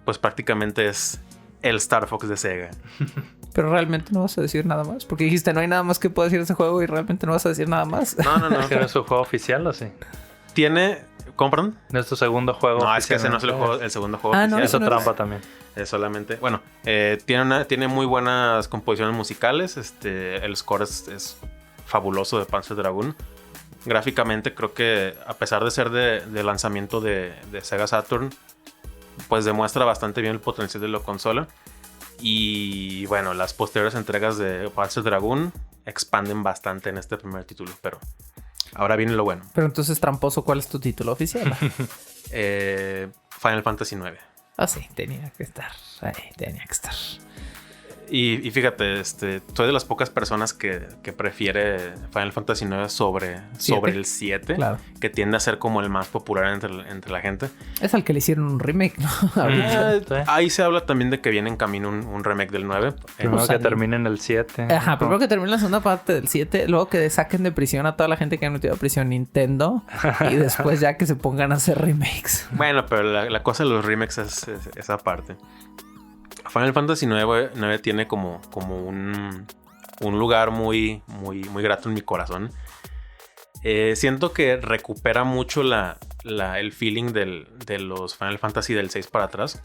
pues prácticamente es el Star Fox de Sega. Pero realmente no vas a decir nada más. Porque dijiste, no hay nada más que pueda decir de ese juego y realmente no vas a decir nada más. No. ¿Es que no es su juego oficial o sí? ¿Compran? ¿No es tu segundo juego No, oficial? es que ese no es el segundo juego Ah, no, oficial. Eso no trampa es. también. Es solamente... Bueno, tiene muy buenas composiciones musicales. El score es fabuloso de Panzer Dragoon. Gráficamente creo que a pesar de ser de lanzamiento de Sega Saturn, pues demuestra bastante bien el potencial de la consola. Y bueno, las posteriores entregas de Panzer Dragoon expanden bastante en este primer título, pero ahora viene lo bueno. Pero entonces, tramposo, ¿cuál es tu título oficial? Final Fantasy IX. Ah, sí, tenía que estar. Ahí, tenía que estar. Y fíjate, soy de las pocas personas que prefiere Final Fantasy IX sobre el 7, Claro. que tiende a ser como el más popular entre la gente. Es al que le hicieron un remake, ¿no? Ahorita. Ahí se habla también de que viene en camino un remake del 9. Primero sea, que termine en el 7. Ajá, primero que termine la segunda parte del 7, luego que saquen de prisión a toda la gente que han metido a prisión Nintendo y después ya que se pongan a hacer remakes. Bueno, pero la cosa de los remakes es esa parte. Final Fantasy 9 tiene como un lugar muy, muy, muy grato en mi corazón. Siento que recupera mucho el feeling de los Final Fantasy del 6 para atrás.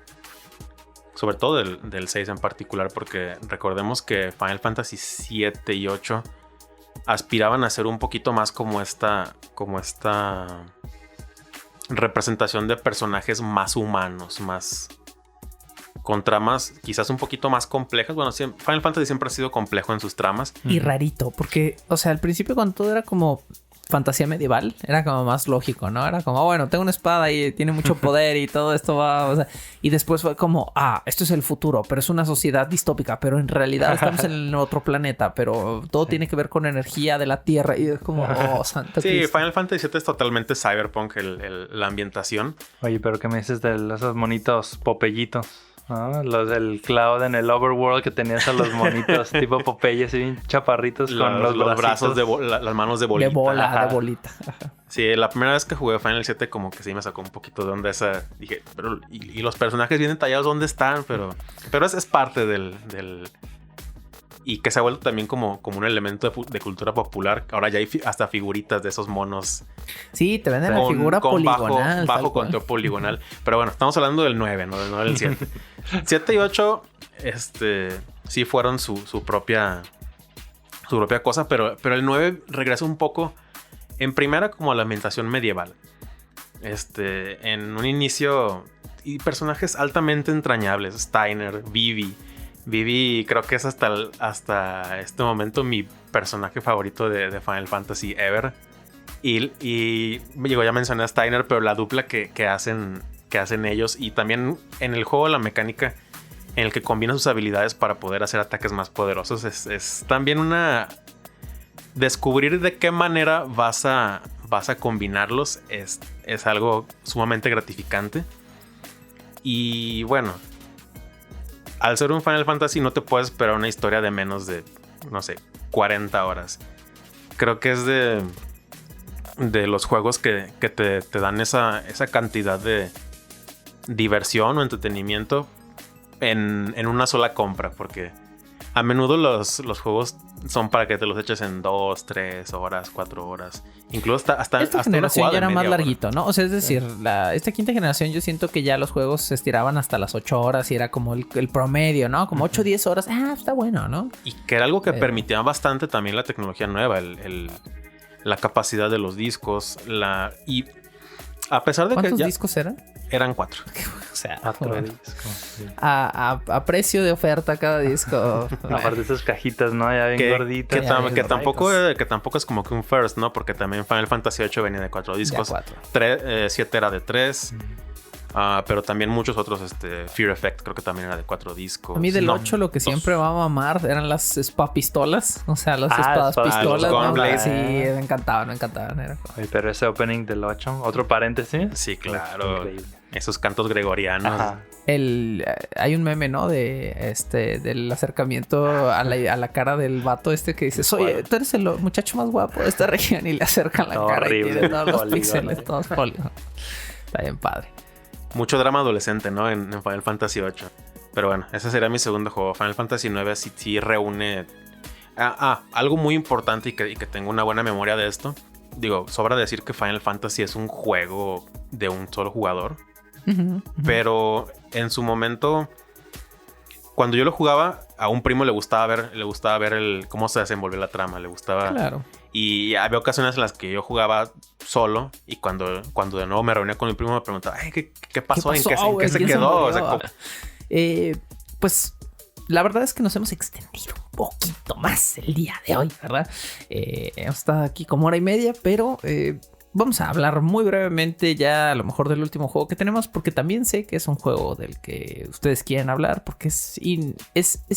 Sobre todo del 6 en particular, porque recordemos que Final Fantasy 7 y 8 aspiraban a ser un poquito más como esta representación de personajes más humanos, más con tramas quizás un poquito más complejas. Bueno, Final Fantasy siempre ha sido complejo en sus tramas. Y rarito, porque, o sea, al principio cuando todo era como fantasía medieval, era como más lógico, ¿no? Era como, bueno, tengo una espada y tiene mucho poder y todo esto va, o sea, y después fue como, esto es el futuro, pero es una sociedad distópica, pero en realidad estamos en otro planeta, pero todo tiene que ver con energía de la Tierra y es como, santa Sí, Cristo. Final Fantasy 7 es totalmente cyberpunk la ambientación. Oye, pero ¿qué me dices de esos monitos popellitos? ¿No? Los del Cloud en el Overworld, que tenías a los monitos tipo Popeye, así bien chaparritos con los brazos las manos de bolita. De bola, Ajá. de bolita. Ajá. Sí, la primera vez que jugué Final 7 como que sí me sacó un poquito de onda esa. Dije, pero y los personajes bien detallados, ¿dónde están? Pero es parte del... Y que se ha vuelto también como un elemento de cultura popular. Ahora ya hay hasta figuritas de esos monos. Sí, te venden la figura poligonal. Bajo tal cual. control poligonal. Pero bueno, estamos hablando del 9, no del 7. 7 y 8, sí fueron su propia cosa. Pero el 9 regresa un poco en primera como a la ambientación medieval. En un inicio... Y personajes altamente entrañables. Steiner, Vivi creo que es hasta este momento mi personaje favorito de Final Fantasy ever. Y ya mencioné a Steiner, pero la dupla que hacen ellos, y también en el juego la mecánica en el que combinan sus habilidades para poder hacer ataques más poderosos, es también descubrir de qué manera vas a combinarlos es algo sumamente gratificante. Y bueno, al ser un Final Fantasy no te puedes esperar una historia de menos de, no sé, 40 horas. Creo que es de los juegos que te dan esa cantidad de diversión o entretenimiento en una sola compra. Porque a menudo los juegos son para que te los eches en 2, 3 horas, 4 horas. Incluso hasta esta una generación jugada ya era de más media hora. larguito, ¿no? O sea, es decir, esta quinta generación yo siento que ya los juegos se estiraban hasta las 8 horas y era como el promedio, ¿no? Como 8 o 10 horas. Está bueno, ¿no? Y que era algo que permitía bastante también la tecnología nueva, la capacidad de los discos, y a pesar de que ¿Cuántos ya discos eran? eran 4. O sea, 4 bueno, discos. Sí. a precio de oferta cada disco. Aparte de esas cajitas, ¿no? Ya bien gorditas. Ya, Que tampoco es como que un first, ¿no? Porque también Final Fantasy VIII venía de 4 discos. 7 era de 3. Pero también muchos otros, Fear Effect creo que también era de 4 discos. A mí del 8 lo que siempre va a mamar eran las pistolas. O sea, las espadas pistolas. los Gunblade. Sí, me encantaban. Era... Oye, pero ese opening del 8, otro paréntesis. Sí, claro. Increíble. Esos cantos gregorianos. Ajá. Hay un meme, ¿no? Del acercamiento a la cara del vato que dice, oye, tú eres el muchacho más guapo de esta región, y le acercan la cara horrible. y tiene todos los Polígono. píxeles, todos polígonos. Está bien padre. Mucho drama adolescente, ¿no? En Final Fantasy VIII. Pero bueno, ese sería mi segundo juego. Final Fantasy IX sí reúne... algo muy importante y que tengo una buena memoria de esto. Digo, sobra decir que Final Fantasy es un juego de un solo jugador. Pero en su momento, cuando yo lo jugaba, a un primo le gustaba ver cómo se desenvolvía la trama. Le gustaba... Claro. Y había ocasiones en las que yo jugaba solo y cuando de nuevo me reunía con mi primo me preguntaba, ¿qué pasó? ¿En qué se quedó? O sea, pues la verdad es que nos hemos extendido un poquito más el día de hoy, ¿verdad? Hemos estado aquí como hora y media, pero vamos a hablar muy brevemente ya a lo mejor del último juego que tenemos, porque también sé que es un juego del que ustedes quieren hablar, porque es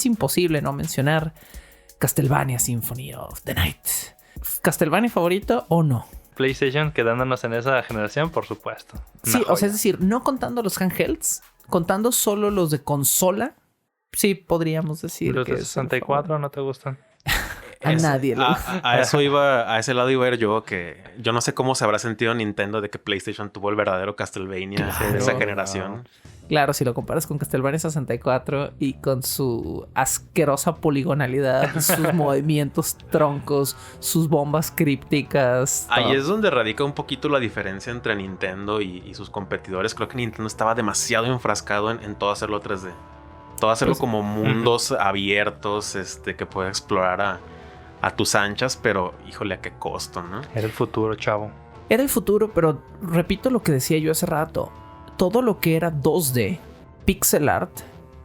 imposible no mencionar Castlevania Symphony of the Night. ¿Castlevania favorito o no? PlayStation, quedándonos en esa generación, por supuesto. Sí, o sea, es decir, no contando los handhelds, contando solo los de consola, sí podríamos decir. ¿Los que de 64 no te gustan? A nadie le gusta. A ese lado iba a ir yo, que yo no sé cómo se habrá sentido Nintendo de que PlayStation tuvo el verdadero Castlevania de esa generación. Claro, si lo comparas con Castlevania 64 y con su asquerosa poligonalidad, sus movimientos troncos, sus bombas crípticas. Ahí es donde radica un poquito la diferencia entre Nintendo y sus competidores. Creo que Nintendo estaba demasiado enfrascado en todo hacerlo 3D. Todo hacerlo pues, como mundos abiertos, que puedes explorar a tus anchas, pero híjole, a qué costo, ¿no? Era el futuro, chavo. Era el futuro, pero repito lo que decía yo hace rato. Todo lo que era 2D, pixel art,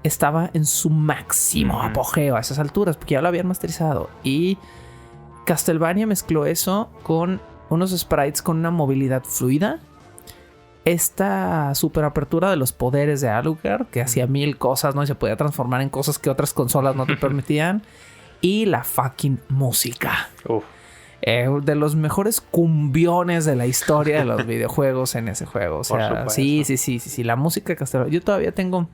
estaba en su máximo apogeo a esas alturas, porque ya lo habían masterizado. Y Castlevania mezcló eso con unos sprites con una movilidad fluida. Esta super apertura de los poderes de Alucard, que hacía 1000 cosas, ¿no? Y se podía transformar en cosas que otras consolas no te permitían. Y la fucking música. De los mejores cumbiones de la historia de los videojuegos en ese juego. O sea, sí. La música de Castlevania. Yo todavía tengo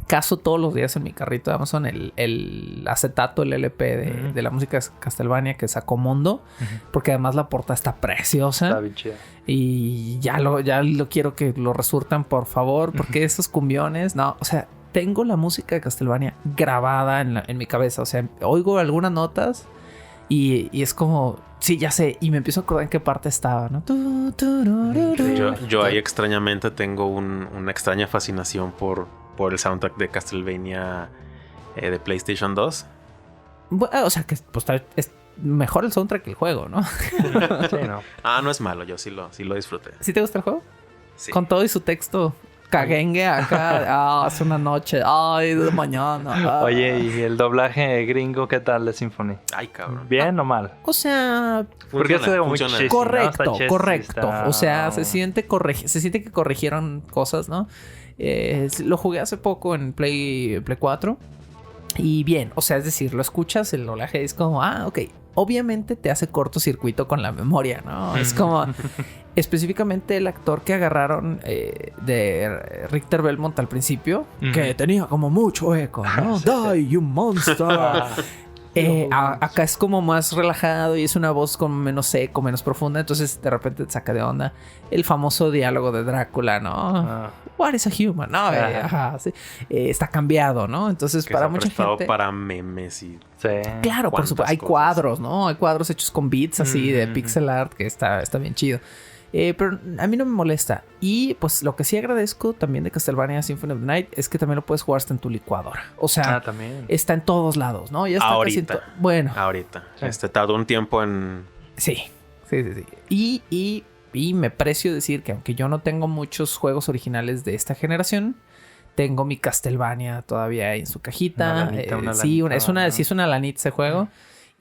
caso todos los días en mi carrito de Amazon el acetato, el LP de la música de Castlevania que sacó Mondo. Porque además la portada está preciosa. Está bien chida. Y ya lo quiero que lo resurtan, por favor. Porque esos cumbiones, no, o sea, tengo la música de Castlevania grabada en mi cabeza. O sea, oigo algunas notas y es como... Sí, ya sé. Y me empiezo a acordar en qué parte estaba, ¿no? Yo ahí extrañamente tengo una extraña fascinación por el soundtrack de Castlevania de PlayStation 2. Bueno, o sea, que pues, es mejor el soundtrack que el juego, ¿no? Sí, no. No es malo. Yo sí lo disfruté. ¿Sí te gusta el juego? Sí. Con todo y su texto... Caguengue acá, hace una noche, ay, de mañana. Oye, ¿y el doblaje gringo qué tal de Symphony? Ay, cabrón. ¿Bien o mal? O sea, porque es muy cheesy, correcto, ¿no? correcto. O sea, se siente que corrigieron cosas, ¿no? Lo jugué hace poco en Play 4 y bien, o sea, es decir, lo escuchas, el doblaje es como, ok. Obviamente te hace cortocircuito con la memoria, ¿no? Es como... Específicamente el actor que agarraron de Richter Belmont al principio, que tenía como mucho eco, ¿no? Die, you monster. Acá es como más relajado y es una voz como menos eco, menos profunda. Entonces de repente te saca de onda el famoso diálogo de Drácula, ¿no? What is a human? No, sí. Está cambiado, ¿no? Entonces que para se mucha gente... para memes y... Sí. Claro, por supuesto. Hay cuadros, ¿no? Hay cuadros hechos con bits así de pixel art que está bien chido. Pero a mí no me molesta. Y pues lo que sí agradezco también de Castlevania Symphony of the Night es que también lo puedes jugar hasta en tu licuadora. O sea, también. Está en todos lados, ¿no? Ya está ahorita. casi bueno. Ahorita. Tardó un tiempo en... Sí. Y me precio decir que aunque yo no tengo muchos juegos originales de esta generación, tengo mi Castlevania todavía en su cajita. Una lanita, sí, es una lanita ese juego.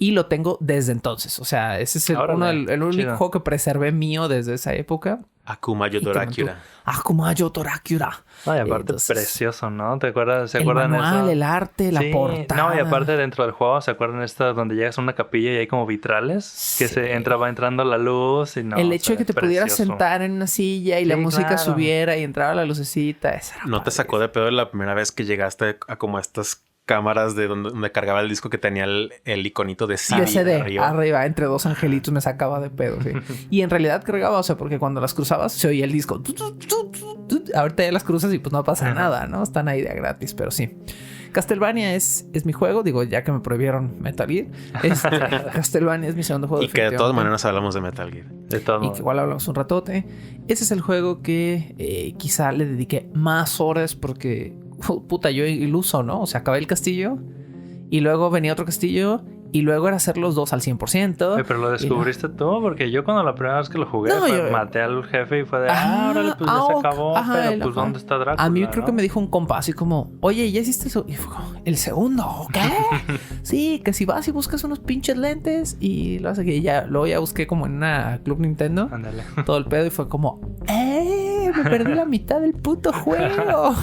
Y lo tengo desde entonces. O sea, ese es el único juego que preservé mío desde esa época. Akumayo Torakura. Akumayo Torakura. Ay, aparte precioso, ¿no? ¿Se acuerdan manual, eso? El arte, la portada. No, y aparte dentro del juego, ¿se acuerdan donde llegas a una capilla y hay como vitrales? Sí. Que va entrando la luz y no. El hecho de que te pudieras sentar en una silla y la música subiera y entraba la lucecita. ¿No te sacó de pedo la primera vez que llegaste a como estas cámaras de donde cargaba el disco que tenía el iconito de CD arriba entre dos angelitos? Me sacaba de pedo, sí. Y en realidad cargaba, o sea, porque cuando las cruzabas se oía el disco ahorita ya las cruzas y pues no pasa nada, ¿no? Están ahí de gratis, pero sí. Castlevania es mi juego, digo, ya que me prohibieron Metal Gear. Castlevania es mi segundo juego. Y que de todas maneras hablamos de Metal Gear. De todo. Y que igual hablamos un ratote. Ese es el juego que quizá le dediqué más horas porque, puta, yo iluso, ¿no? O sea, acabé el castillo y luego venía otro castillo. Y luego era hacer los dos al 100%. Pero lo descubriste tú, porque yo cuando la primera vez que lo jugué, maté al jefe y fue de, órale, pues ya se acabó. Pero pues, ¿dónde está Drácula? A mí creo que me dijo un compa así como, oye, ¿ya hiciste eso? Y fue como, ¿el segundo? ¿Qué? Sí, que si vas y buscas unos pinches lentes y lo hace que ya, luego ya busqué como en una Club Nintendo. Ándale. Todo el pedo y fue como, me perdí la mitad del puto juego.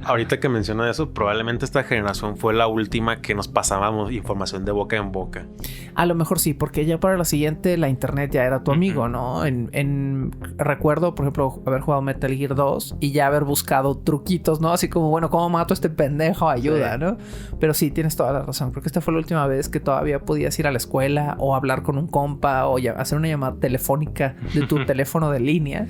Ahorita que menciona eso, probablemente esta generación fue la última que nos pasábamos información de boca en boca. A lo mejor sí, porque ya para la siguiente la internet ya era tu amigo, ¿no? Recuerdo, por ejemplo, haber jugado Metal Gear 2 y ya haber buscado truquitos, ¿no? Así como, bueno, ¿cómo mato a este pendejo? Ayuda, sí. ¿No? Pero sí, tienes toda la razón. Creo que esta fue la última vez que todavía podías ir a la escuela o hablar con un compa o hacer una llamada telefónica de tu teléfono de línea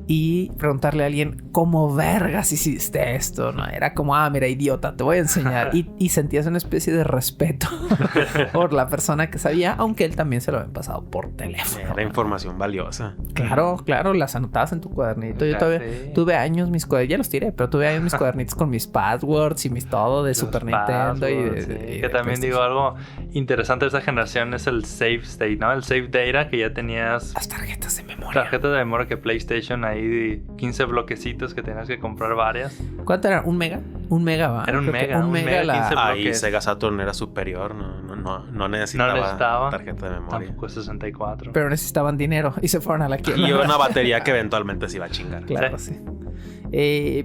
y preguntarle a alguien cómo vergas hiciste esto, ¿no? Era como, mira, idiota, te voy a enseñar. Y sentías una especie de respeto por la persona que sabía, aunque él también se lo había pasado por teléfono. Era información valiosa. Claro, las anotabas en tu cuadernito. Yo todavía tuve años mis cuadernitos, ya los tiré, pero tuve años mis cuadernitos con mis passwords y mis todo de Super Nintendo. Que también digo algo interesante de esta generación es el save state, ¿no? El save data, que ya tenías las tarjetas de memoria. Tarjetas de memoria que PlayStation ahí de 15 bloquecitos que tenías que comprar varias. ¿Cuánto era? ¿1 mega? Un mega, va. Era un mega 15 ahí Sega Saturn era superior, no necesitaba tarjeta de memoria. Tampoco 64. Pero necesitaban dinero y se fueron a la quiebra. Y una batería que eventualmente se iba a chingar. Claro, sí.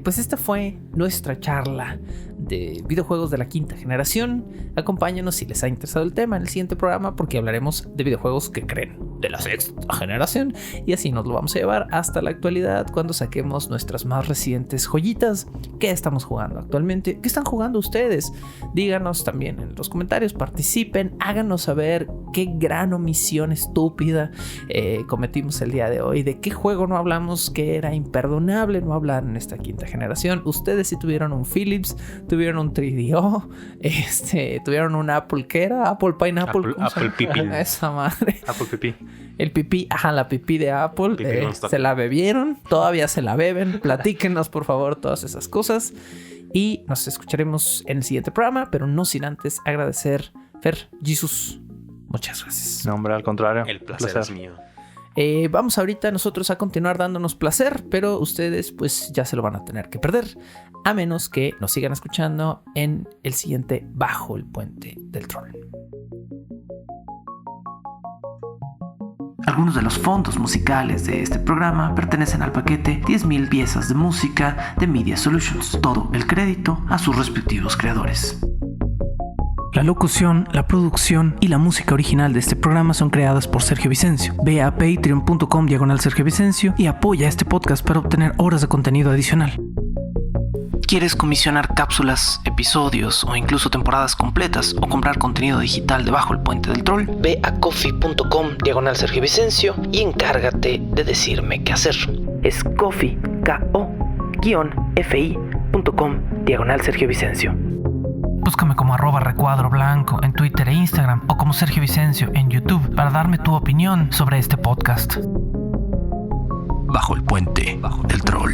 Pues esta fue nuestra charla de videojuegos de la quinta generación. Acompáñanos si les ha interesado el tema en el siguiente programa, porque hablaremos de videojuegos que creen de la sexta generación, y así nos lo vamos a llevar hasta la actualidad cuando saquemos nuestras más recientes joyitas. ¿Qué estamos jugando actualmente? ¿Qué están jugando ustedes? Díganos también en los comentarios, participen, háganos saber qué gran omisión estúpida cometimos el día de hoy, de qué juego no hablamos que era imperdonable no hablar en esta quinta generación. Ustedes si tuvieron un Philips, tuvieron un 3DO, tuvieron un Apple, ¿qué era? Apple Pineapple. Apple Pipí. Esa madre. Apple Pipí. El pipí, la pipí de Apple. Se la bebieron, todavía se la beben. Platíquenos, por favor, todas esas cosas. Y nos escucharemos en el siguiente programa, pero no sin antes agradecer, Fer, Jesus, muchas gracias. No, hombre, al contrario. El placer es mío. Vamos ahorita nosotros a continuar dándonos placer, pero ustedes pues ya se lo van a tener que perder, a menos que nos sigan escuchando en el siguiente Bajo el Puente del Troll. Algunos de los fondos musicales de este programa pertenecen al paquete 10,000 piezas de música de Media Solutions. Todo el crédito a sus respectivos creadores. La locución, la producción y la música original de este programa son creadas por Sergio Vicencio. Ve a patreon.com/Sergio Vicencio y apoya este podcast para obtener horas de contenido adicional. ¿Quieres comisionar cápsulas, episodios o incluso temporadas completas o comprar contenido digital de Bajo el Puente del Troll? Ve a coffee.com/Sergio Vicencio y encárgate de decirme qué hacer. Es coffee, ko-fi.com/Sergio Vicencio. Búscame como @recuadro_blanco en Twitter e Instagram o como Sergio Vicencio en YouTube para darme tu opinión sobre este podcast. Bajo el Puente del Troll.